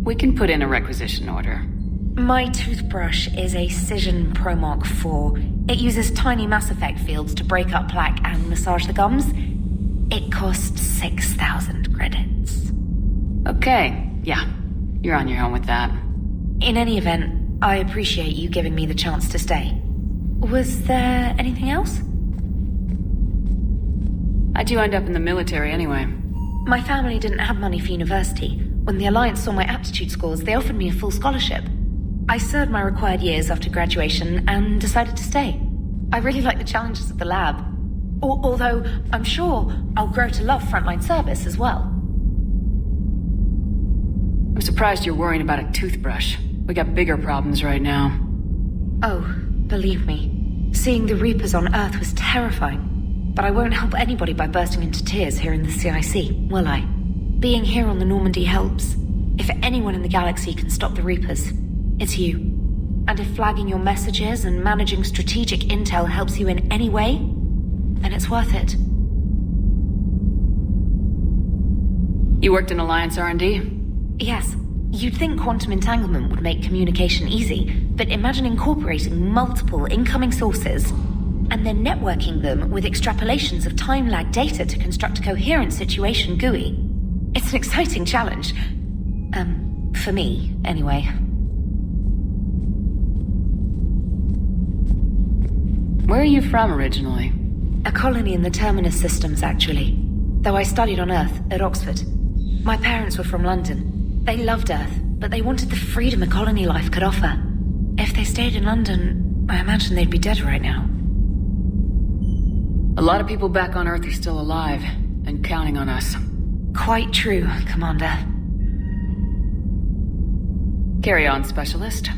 We can put in a requisition order. My toothbrush is a Cision Pro Mark IV. It uses tiny Mass Effect fields to break up plaque and massage the gums. It costs 6,000 credits. Okay, yeah. You're on your own with that. In any event, I appreciate you giving me the chance to stay. Was there anything else? How'd you end up in the military anyway? My family didn't have money for university. When the Alliance saw my aptitude scores, they offered me a full scholarship. I served my required years after graduation and decided to stay. I really like the challenges of the lab. Although, I'm sure I'll grow to love frontline service as well. I'm surprised you're worrying about a toothbrush. We got bigger problems right now. Oh, believe me. Seeing the Reapers on Earth was terrifying. But I won't help anybody by bursting into tears here in the CIC, will I? Being here on the Normandy helps. If anyone in the galaxy can stop the Reapers, it's you. And if flagging your messages and managing strategic intel helps you in any way, then it's worth it. You worked in Alliance R&D? Yes. You'd think quantum entanglement would make communication easy, but imagine incorporating multiple incoming sources and then networking them with extrapolations of time-lag data to construct a coherent situation GUI. It's an exciting challenge. For me, anyway. Where are you from originally? A colony in the Terminus systems, actually. Though I studied on Earth, at Oxford. My parents were from London. They loved Earth, but they wanted the freedom a colony life could offer. If they stayed in London, I imagine they'd be dead right now. A lot of people back on Earth are still alive, and counting on us. Quite true, Commander. Carry on, Specialist.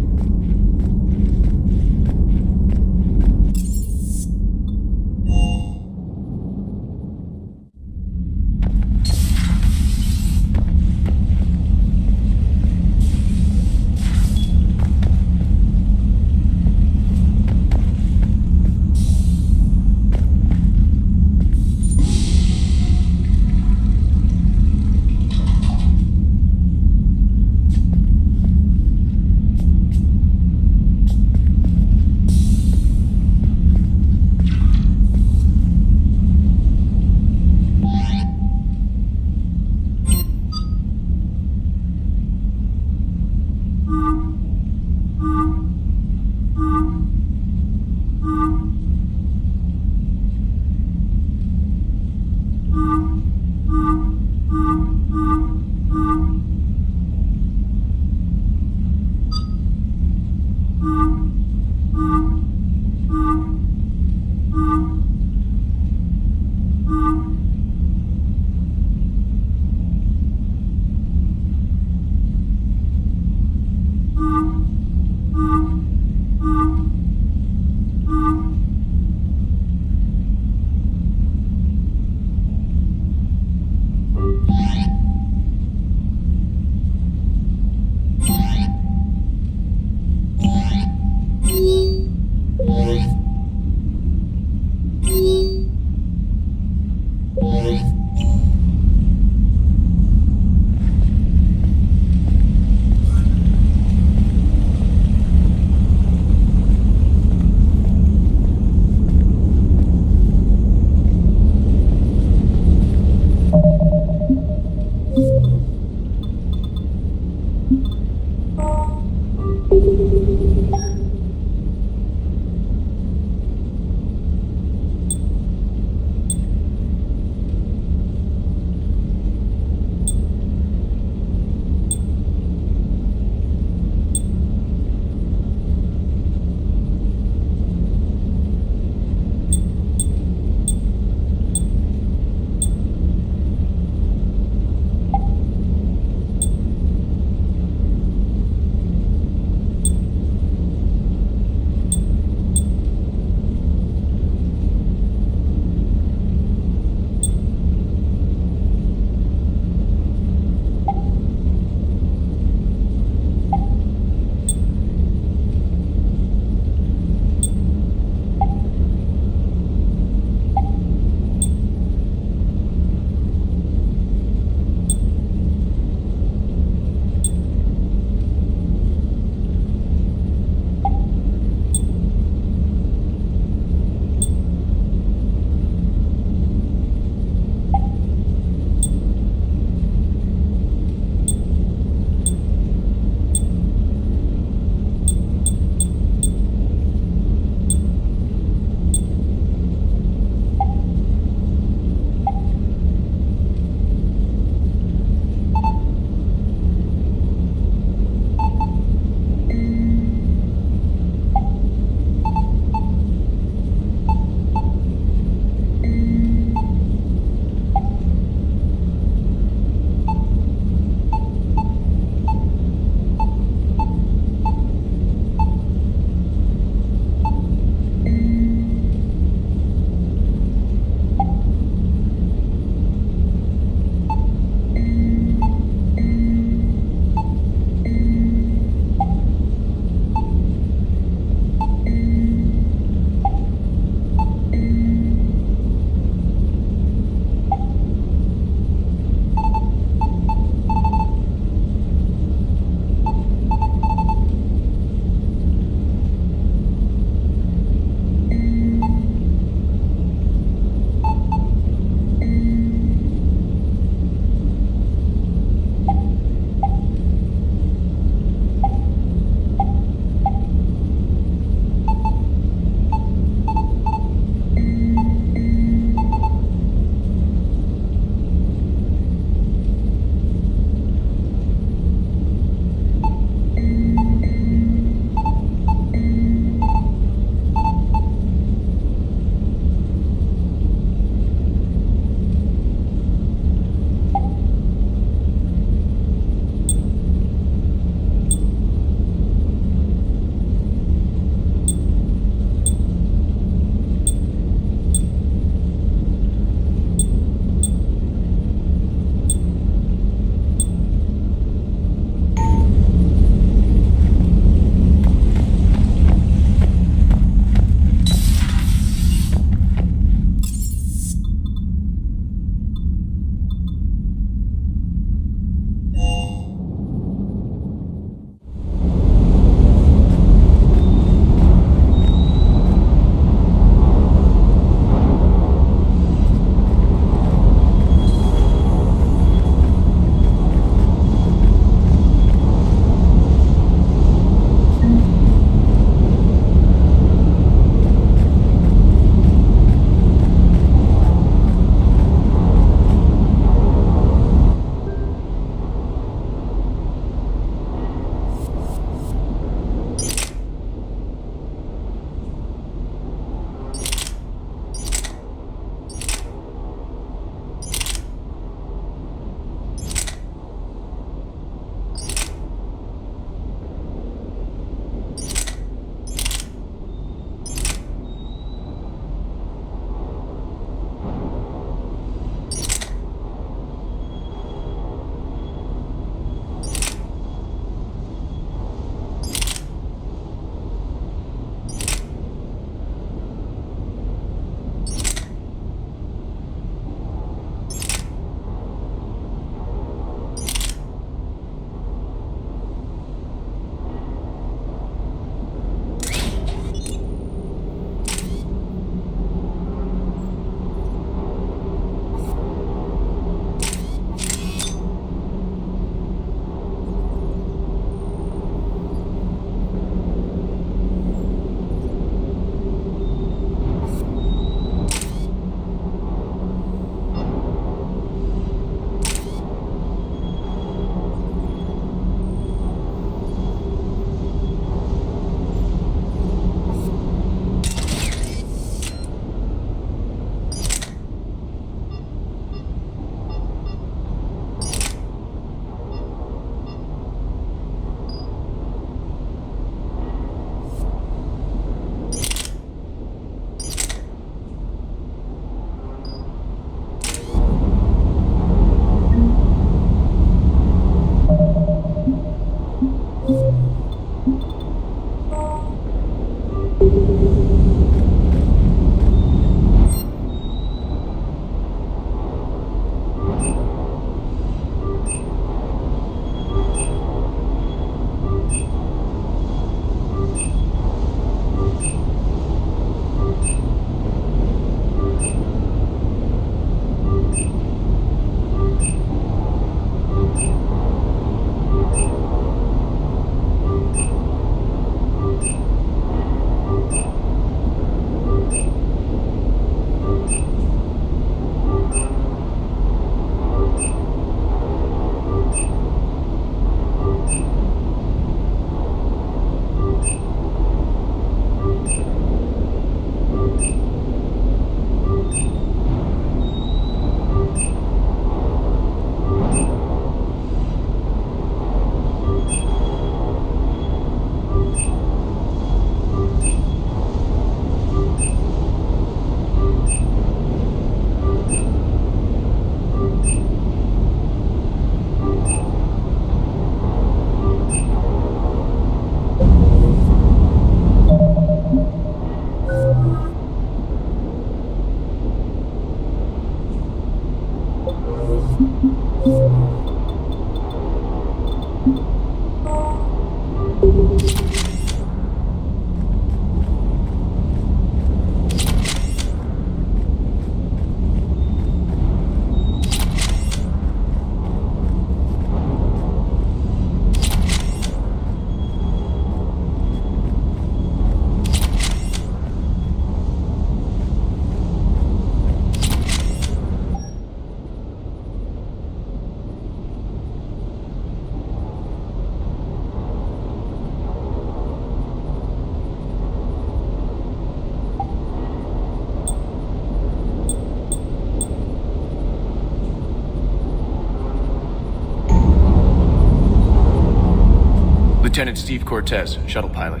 Lieutenant Steve Cortez, shuttle pilot.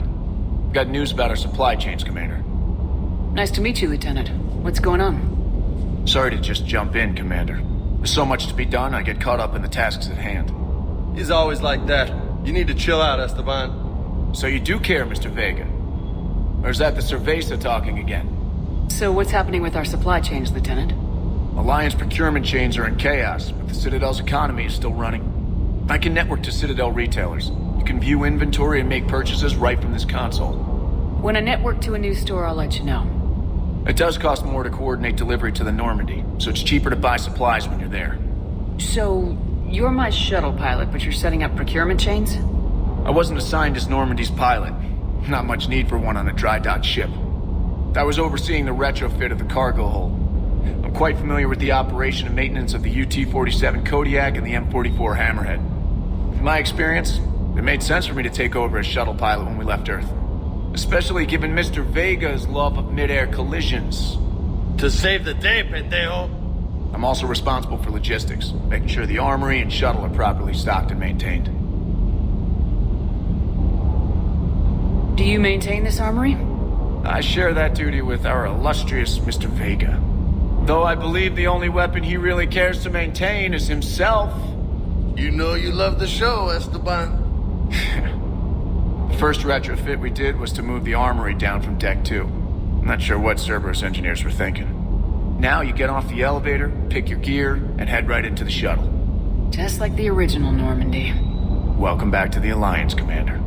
Got news about our supply chains, Commander. Nice to meet you, Lieutenant. What's going on? Sorry to just jump in, Commander. There's so much to be done, I get caught up in the tasks at hand. He's always like that. You need to chill out, Esteban. So you do care, Mr. Vega? Or is that the Cerveza talking again? So what's happening with our supply chains, Lieutenant? Alliance procurement chains are in chaos, but the Citadel's economy is still running. I can network to Citadel retailers. You can view inventory and make purchases right from this console. When I network to a new store, I'll let you know. It does cost more to coordinate delivery to the Normandy, so it's cheaper to buy supplies when you're there. So, you're my shuttle pilot, but you're setting up procurement chains? I wasn't assigned as Normandy's pilot. Not much need for one on a dry dock ship. I was overseeing the retrofit of the cargo hold. I'm quite familiar with the operation and maintenance of the UT-47 Kodiak and the M44 Hammerhead. In my experience, it made sense for me to take over as shuttle pilot when we left Earth. Especially given Mr. Vega's love of mid-air collisions. To save the day, pendejo. I'm also responsible for logistics, making sure the armory and shuttle are properly stocked and maintained. Do you maintain this armory? I share that duty with our illustrious Mr. Vega. Though I believe the only weapon he really cares to maintain is himself. You know you love the show, Esteban. The first retrofit we did was to move the armory down from Deck 2. I'm not sure what Cerberus engineers were thinking. Now you get off the elevator, pick your gear, and head right into the shuttle. Just like the original Normandy. Welcome back to the Alliance, Commander.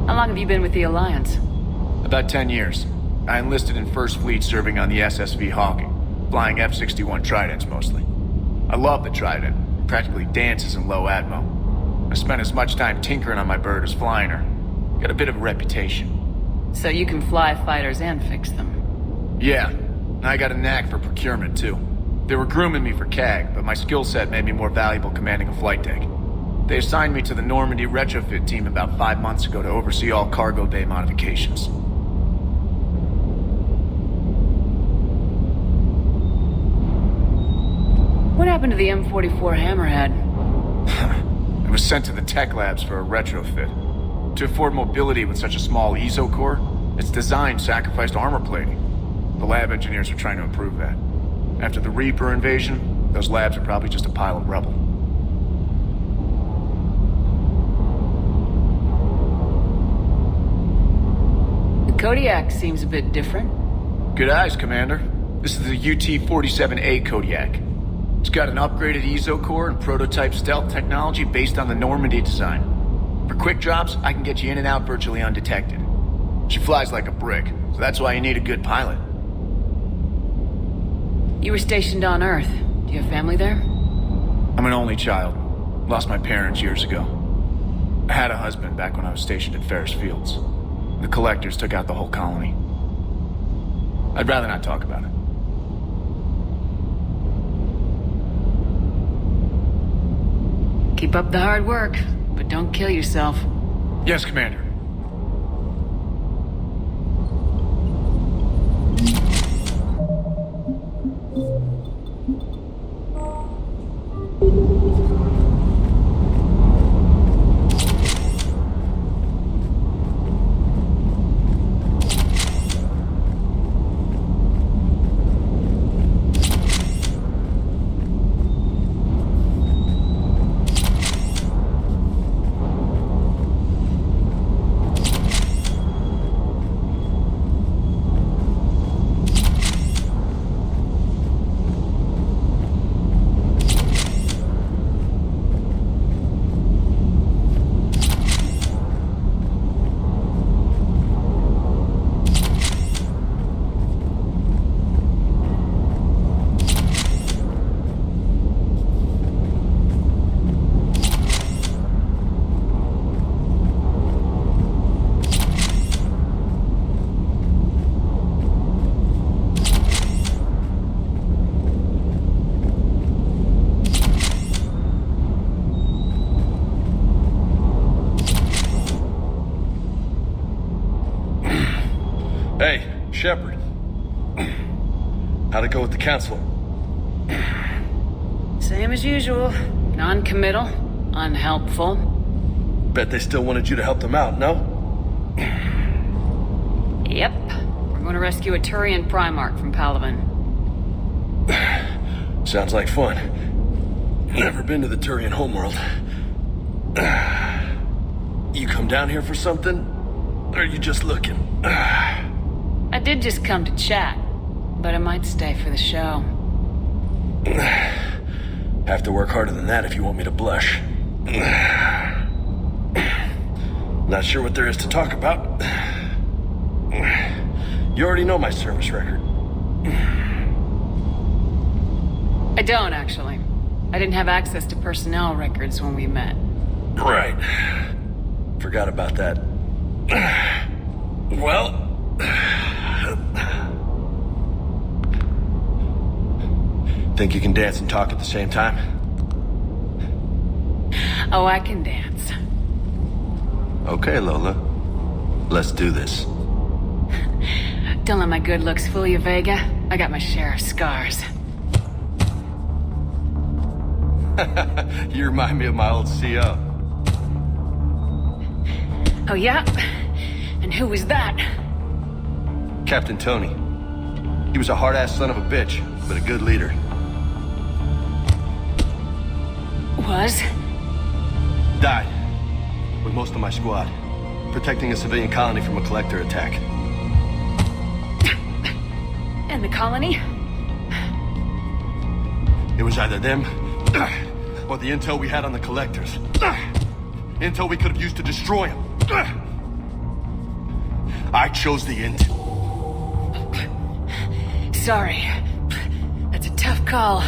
How long have you been with the Alliance? About 10 years. I enlisted in First Fleet serving on the SSV Hawking, flying F-61 Tridents mostly. I love the Trident. It practically dances in low atmo. I spent as much time tinkering on my bird as flying her. Got a bit of a reputation. So you can fly fighters and fix them? Yeah. I got a knack for procurement, too. They were grooming me for CAG, but my skill set made me more valuable commanding a flight deck. They assigned me to the Normandy retrofit team about 5 months ago to oversee all cargo bay modifications. What happened to the M44 Hammerhead? It was sent to the tech labs for a retrofit. To afford mobility with such a small ESO core, its design sacrificed armor plating. The lab engineers are trying to improve that. After the Reaper invasion, those labs are probably just a pile of rubble. The Kodiak seems a bit different. Good eyes, Commander. This is the UT-47A Kodiak. It's got an upgraded ESO core and prototype stealth technology based on the Normandy design. For quick drops, I can get you in and out virtually undetected. She flies like a brick, so that's why you need a good pilot. You were stationed on Earth. Do you have family there? I'm an only child. Lost my parents years ago. I had a husband back when I was stationed at Ferris Fields. The collectors took out the whole colony. I'd rather not talk about it. Keep up the hard work, but don't kill yourself. Yes, Commander. Hey, Shepard. How'd it go with the council? Same as usual. Non-committal, unhelpful. Bet they still wanted you to help them out, no? Yep. We're going to rescue a Turian Primarch from Palaven. Sounds like fun. Never been to the Turian homeworld. You come down here for something? Or are you just looking? I did just come to chat, but I might stay for the show. Have to work harder than that if you want me to blush. Not sure what there is to talk about. You already know my service record. I don't, actually. I didn't have access to personnel records when we met. Right. Forgot about that. Well... Think you can dance and talk at the same time? Oh, I can dance. Okay, Lola. Let's do this. Don't let my good looks fool you, Vega. I got my share of scars. You remind me of my old CO. Oh, yeah? And who was that? Captain Tony. He was a hard-ass son of a bitch, but a good leader. Was? Died. With most of my squad. Protecting a civilian colony from a collector attack. And the colony? It was either them, or the intel we had on the collectors. Intel we could have used to destroy them. I chose the intel. Sorry. That's a tough call.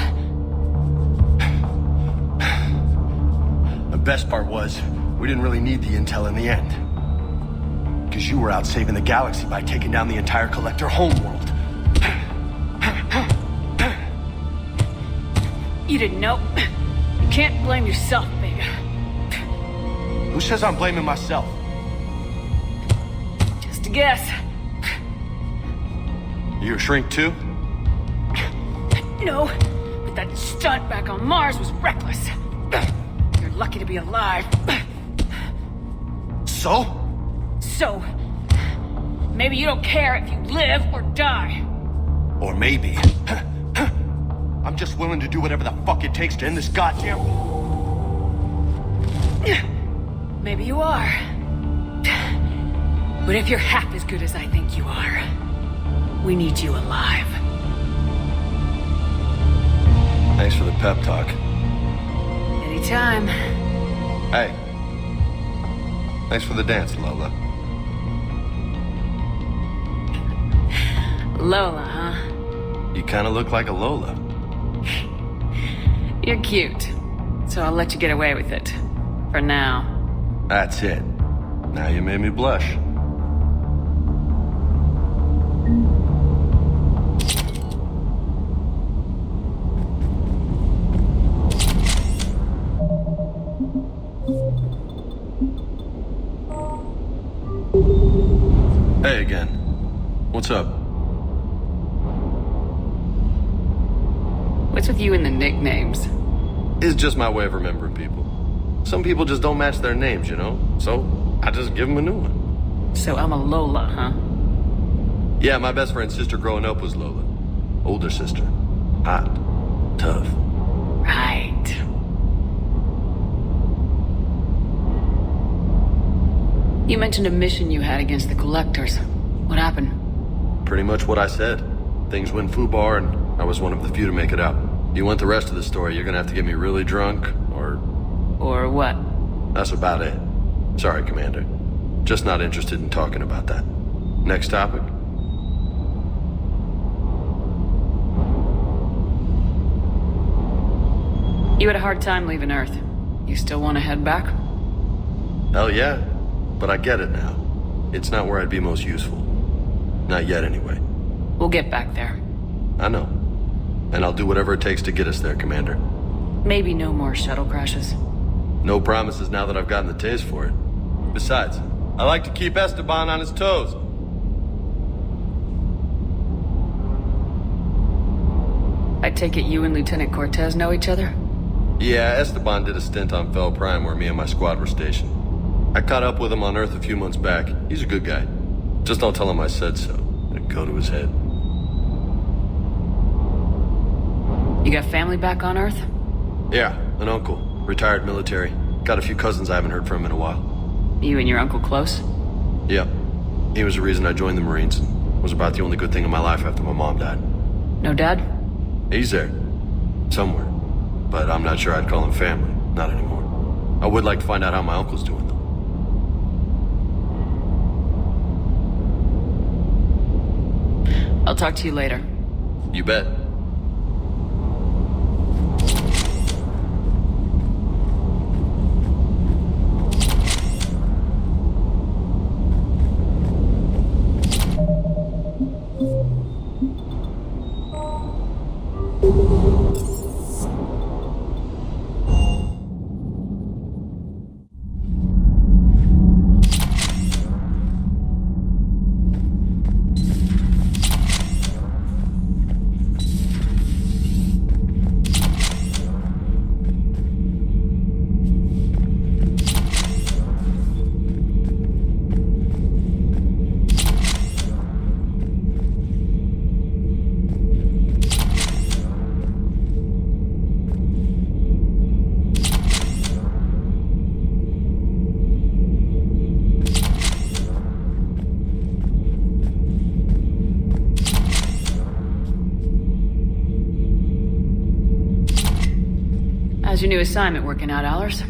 The best part was, we didn't really need the intel in the end. Because you were out saving the galaxy by taking down the entire collector homeworld. You didn't know. You can't blame yourself, Vega. Who says I'm blaming myself? Just a guess. You a shrink too? No, but that stunt back on Mars was reckless. You're lucky to be alive. So? So, maybe you don't care if you live or die. Or maybe... I'm just willing to do whatever the fuck it takes to end this goddamn... Maybe you are. But if you're half as good as I think you are, we need you alive. Thanks for the pep talk. Anytime. Hey. Thanks for the dance, Lola. Lola, huh? You kinda look like a Lola. You're cute. So I'll let you get away with it. For now. That's it. Now you made me blush. Hey again. What's up? What's with you and the nicknames? It's just my way of remembering people. Some people just don't match their names, you know? So, I just give them a new one. So I'm a Lola, huh? Yeah, my best friend's sister growing up was Lola. Older sister. Hot. Tough. Right. You mentioned a mission you had against the Collectors. What happened? Pretty much what I said. Things went foobar, and I was one of the few to make it out. You want the rest of the story, you're gonna have to get me really drunk, or... Or what? That's about it. Sorry, Commander. Just not interested in talking about that. Next topic? You had a hard time leaving Earth. You still want to head back? Hell yeah. But I get it now. It's not where I'd be most useful. Not yet, anyway. We'll get back there. I know. And I'll do whatever it takes to get us there, Commander. Maybe no more shuttle crashes. No promises now that I've gotten the taste for it. Besides, I like to keep Esteban on his toes. I take it you and Lieutenant Cortez know each other? Yeah, Esteban did a stint on Fel Prime where me and my squad were stationed. I caught up with him on Earth a few months back. He's a good guy. Just don't tell him I said so. It'd go to his head. You got family back on Earth? Yeah, an uncle. Retired military. Got a few cousins I haven't heard from in a while. You and your uncle close? Yeah. He was the reason I joined the Marines and was about the only good thing in my life after my mom died. No dad? He's there. Somewhere. But I'm not sure I'd call him family. Not anymore. I would like to find out how my uncle's doing, though. I'll talk to you later. You bet. How's your new assignment working out, Allers?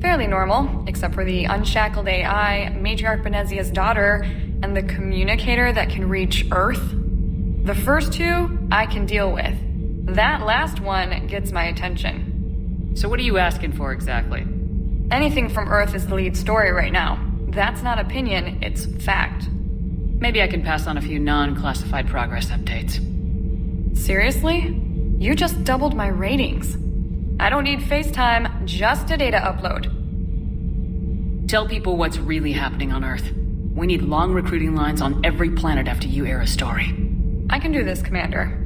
Fairly normal, except for the unshackled AI, Matriarch Benezia's daughter, and the communicator that can reach Earth. The first two, I can deal with. That last one gets my attention. So what are you asking for exactly? Anything from Earth is the lead story right now. That's not opinion, it's fact. Maybe I can pass on a few non-classified progress updates. Seriously? You just doubled my ratings. I don't need FaceTime, just a data upload. Tell people what's really happening on Earth. We need long recruiting lines on every planet after you air a story. I can do this, Commander.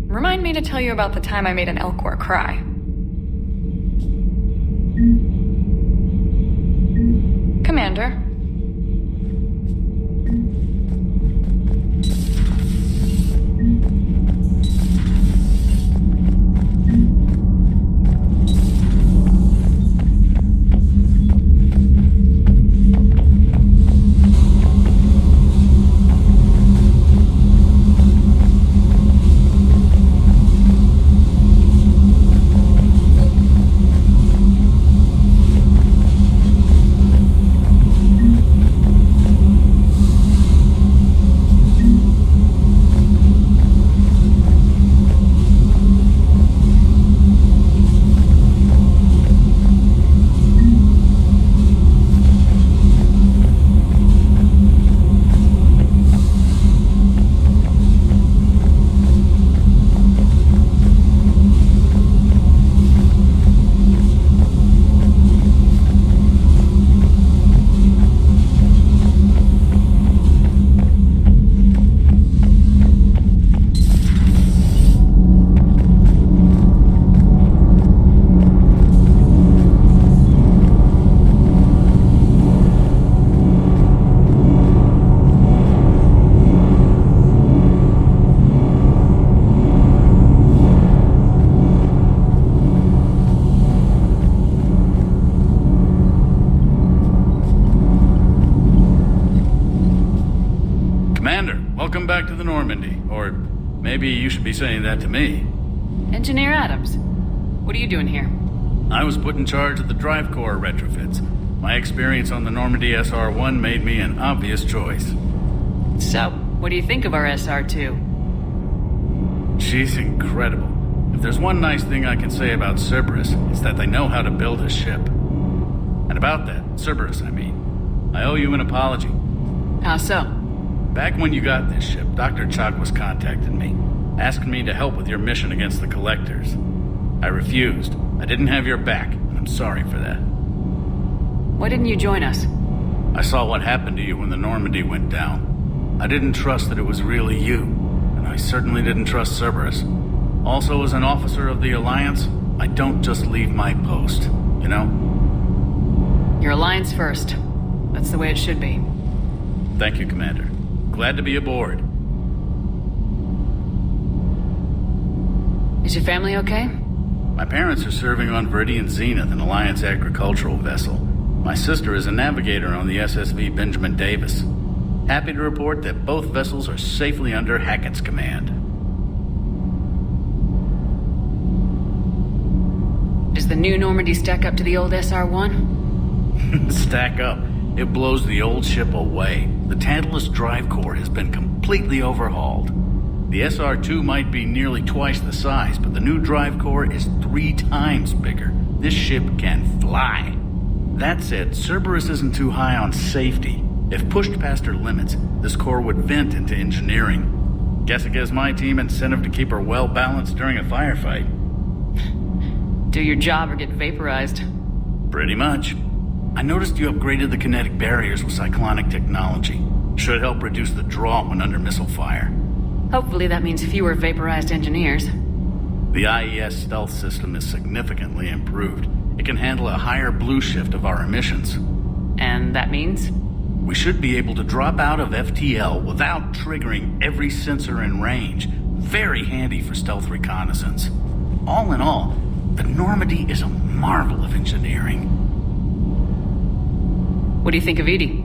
Remind me to tell you about the time I made an Elcor cry. Commander. Welcome back to the Normandy. Or maybe you should be saying that to me. Engineer Adams, what are you doing here? I was put in charge of the drive core retrofits. My experience on the Normandy SR-1 made me an obvious choice. So, what do you think of our SR-2? She's incredible. If there's one nice thing I can say about Cerberus, it's that they know how to build a ship. And about that, Cerberus, I mean, I owe you an apology. How so? Back when you got this ship, Dr. Chalk was contacting me, asking me to help with your mission against the Collectors. I refused. I didn't have your back, and I'm sorry for that. Why didn't you join us? I saw what happened to you when the Normandy went down. I didn't trust that it was really you, and I certainly didn't trust Cerberus. Also, as an officer of the Alliance, I don't just leave my post, you know? Your alliance first. That's the way it should be. Thank you, Commander. Glad to be aboard. Is your family okay? My parents are serving on Viridian Zenith, an Alliance agricultural vessel. My sister is a navigator on the SSV Benjamin Davis. Happy to report that both vessels are safely under Hackett's command. Does the new Normandy stack up to the old SR-1? Stack up. It blows the old ship away. The Tantalus drive core has been completely overhauled. The SR-2 might be nearly twice the size, but the new drive core is 3 times bigger. This ship can fly. That said, Cerberus isn't too high on safety. If pushed past her limits, this core would vent into engineering. Guess it gives my team incentive to keep her well balanced during a firefight. Do your job or get vaporized. Pretty much. I noticed you upgraded the kinetic barriers with cyclonic technology. Should help reduce the draw when under missile fire. Hopefully that means fewer vaporized engineers. The IES stealth system is significantly improved. It can handle a higher blue shift of our emissions. And that means? We should be able to drop out of FTL without triggering every sensor in range. Very handy for stealth reconnaissance. All in all, the Normandy is a marvel of engineering. What do you think of Edie?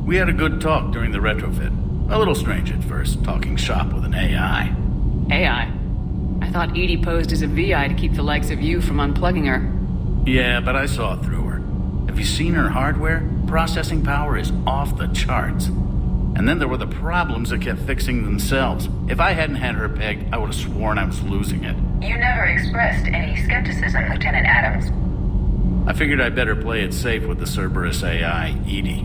We had a good talk during the retrofit. A little strange at first, talking shop with an AI. AI? I thought Edie posed as a VI to keep the likes of you from unplugging her. Yeah, but I saw through her. Have you seen her hardware? Processing power is off the charts. And then there were the problems that kept fixing themselves. If I hadn't had her pegged, I would have sworn I was losing it. You never expressed any skepticism, Lieutenant Adams. I figured I'd better play it safe with the Cerberus AI, Edie.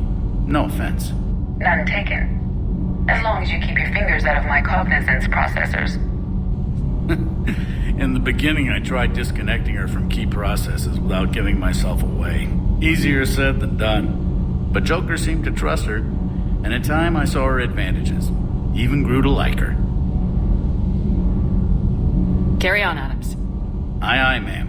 No offense. None taken. As long as you keep your fingers out of my cognizance processors. In the beginning, I tried disconnecting her from key processes without giving myself away. Easier said than done. But Joker seemed to trust her, and in time I saw her advantages. Even grew to like her. Carry on, Adams. Aye, aye, ma'am.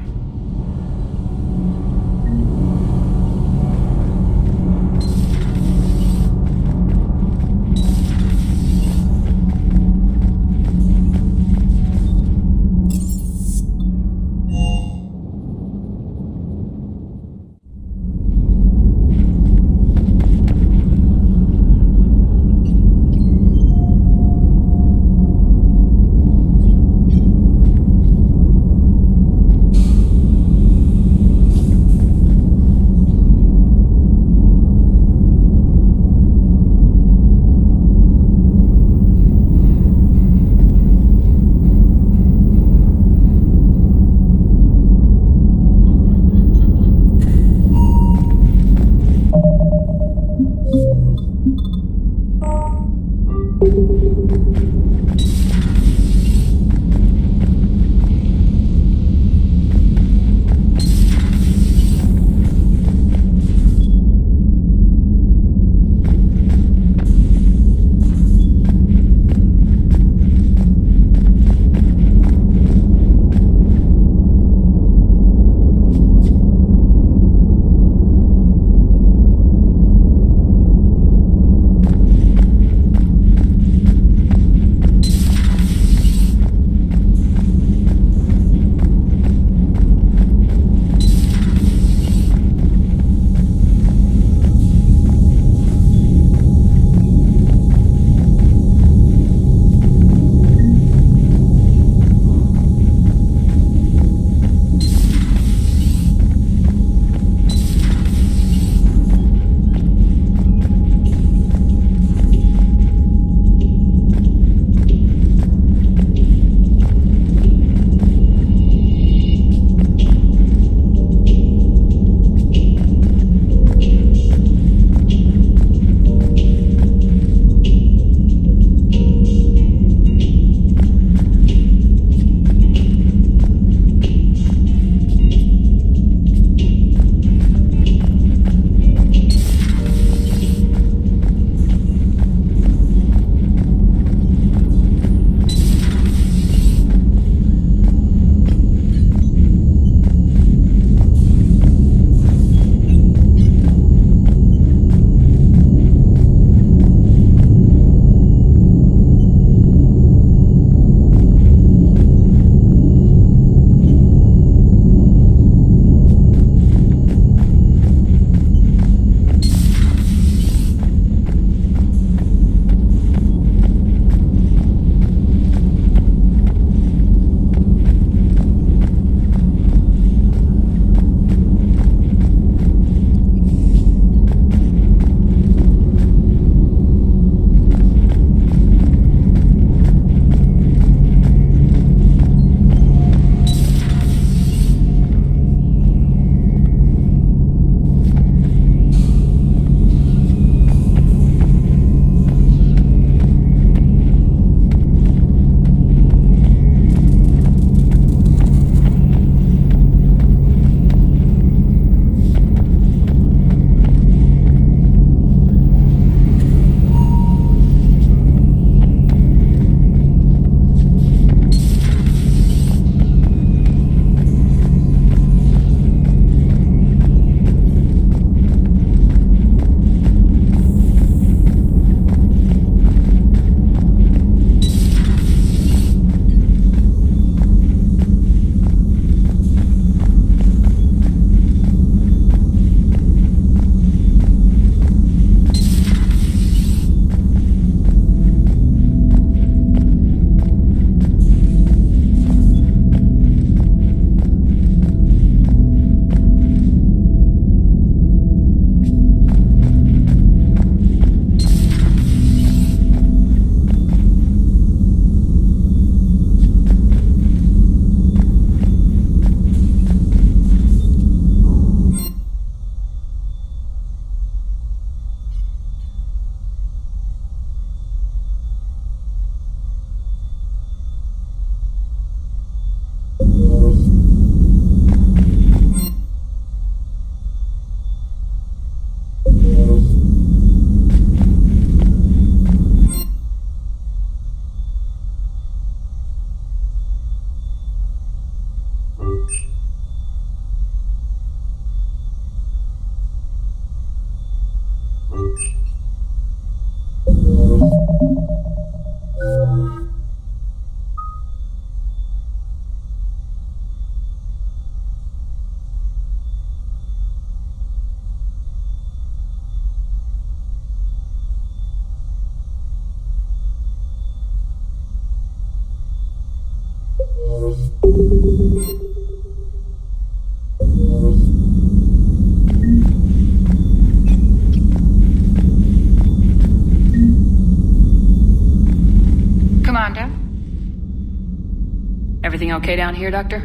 Everything okay down here, Doctor?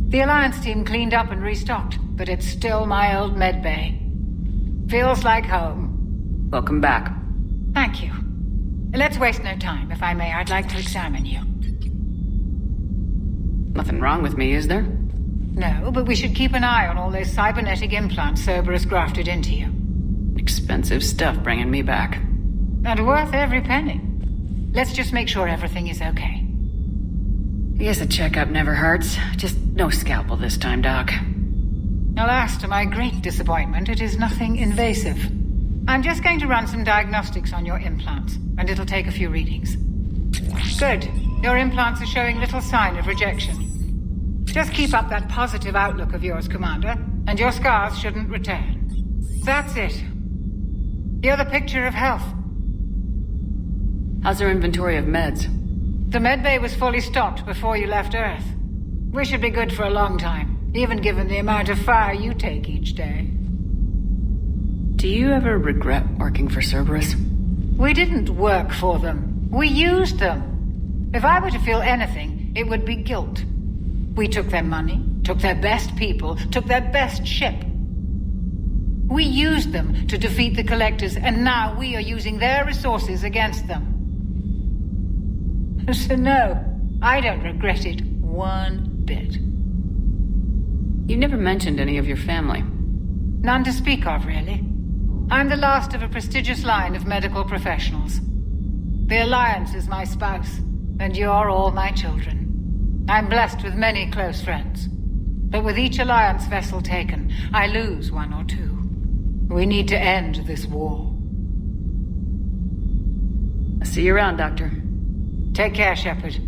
The Alliance team cleaned up and restocked, but it's still my old med bay. Feels like home. Welcome back. Thank you. Let's waste no time. If I may, I'd like to examine you. Nothing wrong with me, is there? No, but we should keep an eye on all those cybernetic implants Cerberus grafted into you. Expensive stuff bringing me back. And worth every penny. Let's just make sure everything is okay. I guess a checkup never hurts. Just no scalpel this time, Doc. Alas, to my great disappointment, it is nothing invasive. I'm just going to run some diagnostics on your implants, and it'll take a few readings. Good. Your implants are showing little sign of rejection. Just keep up that positive outlook of yours, Commander, and your scars shouldn't return. That's it. You're the picture of health. How's our inventory of meds? The medbay was fully stocked before you left Earth. We should be good for a long time, even given the amount of fire you take each day. Do you ever regret working for Cerberus? We didn't work for them. We used them. If I were to feel anything, it would be guilt. We took their money, took their best people, took their best ship. We used them to defeat the Collectors, and now we are using their resources against them. So no, I don't regret it one bit. You never mentioned any of your family. None to speak of, really. I'm the last of a prestigious line of medical professionals. The Alliance is my spouse, and you're all my children. I'm blessed with many close friends. But with each Alliance vessel taken, I lose one or two. We need to end this war. I'll see you around, Doctor. Take care, Shepard.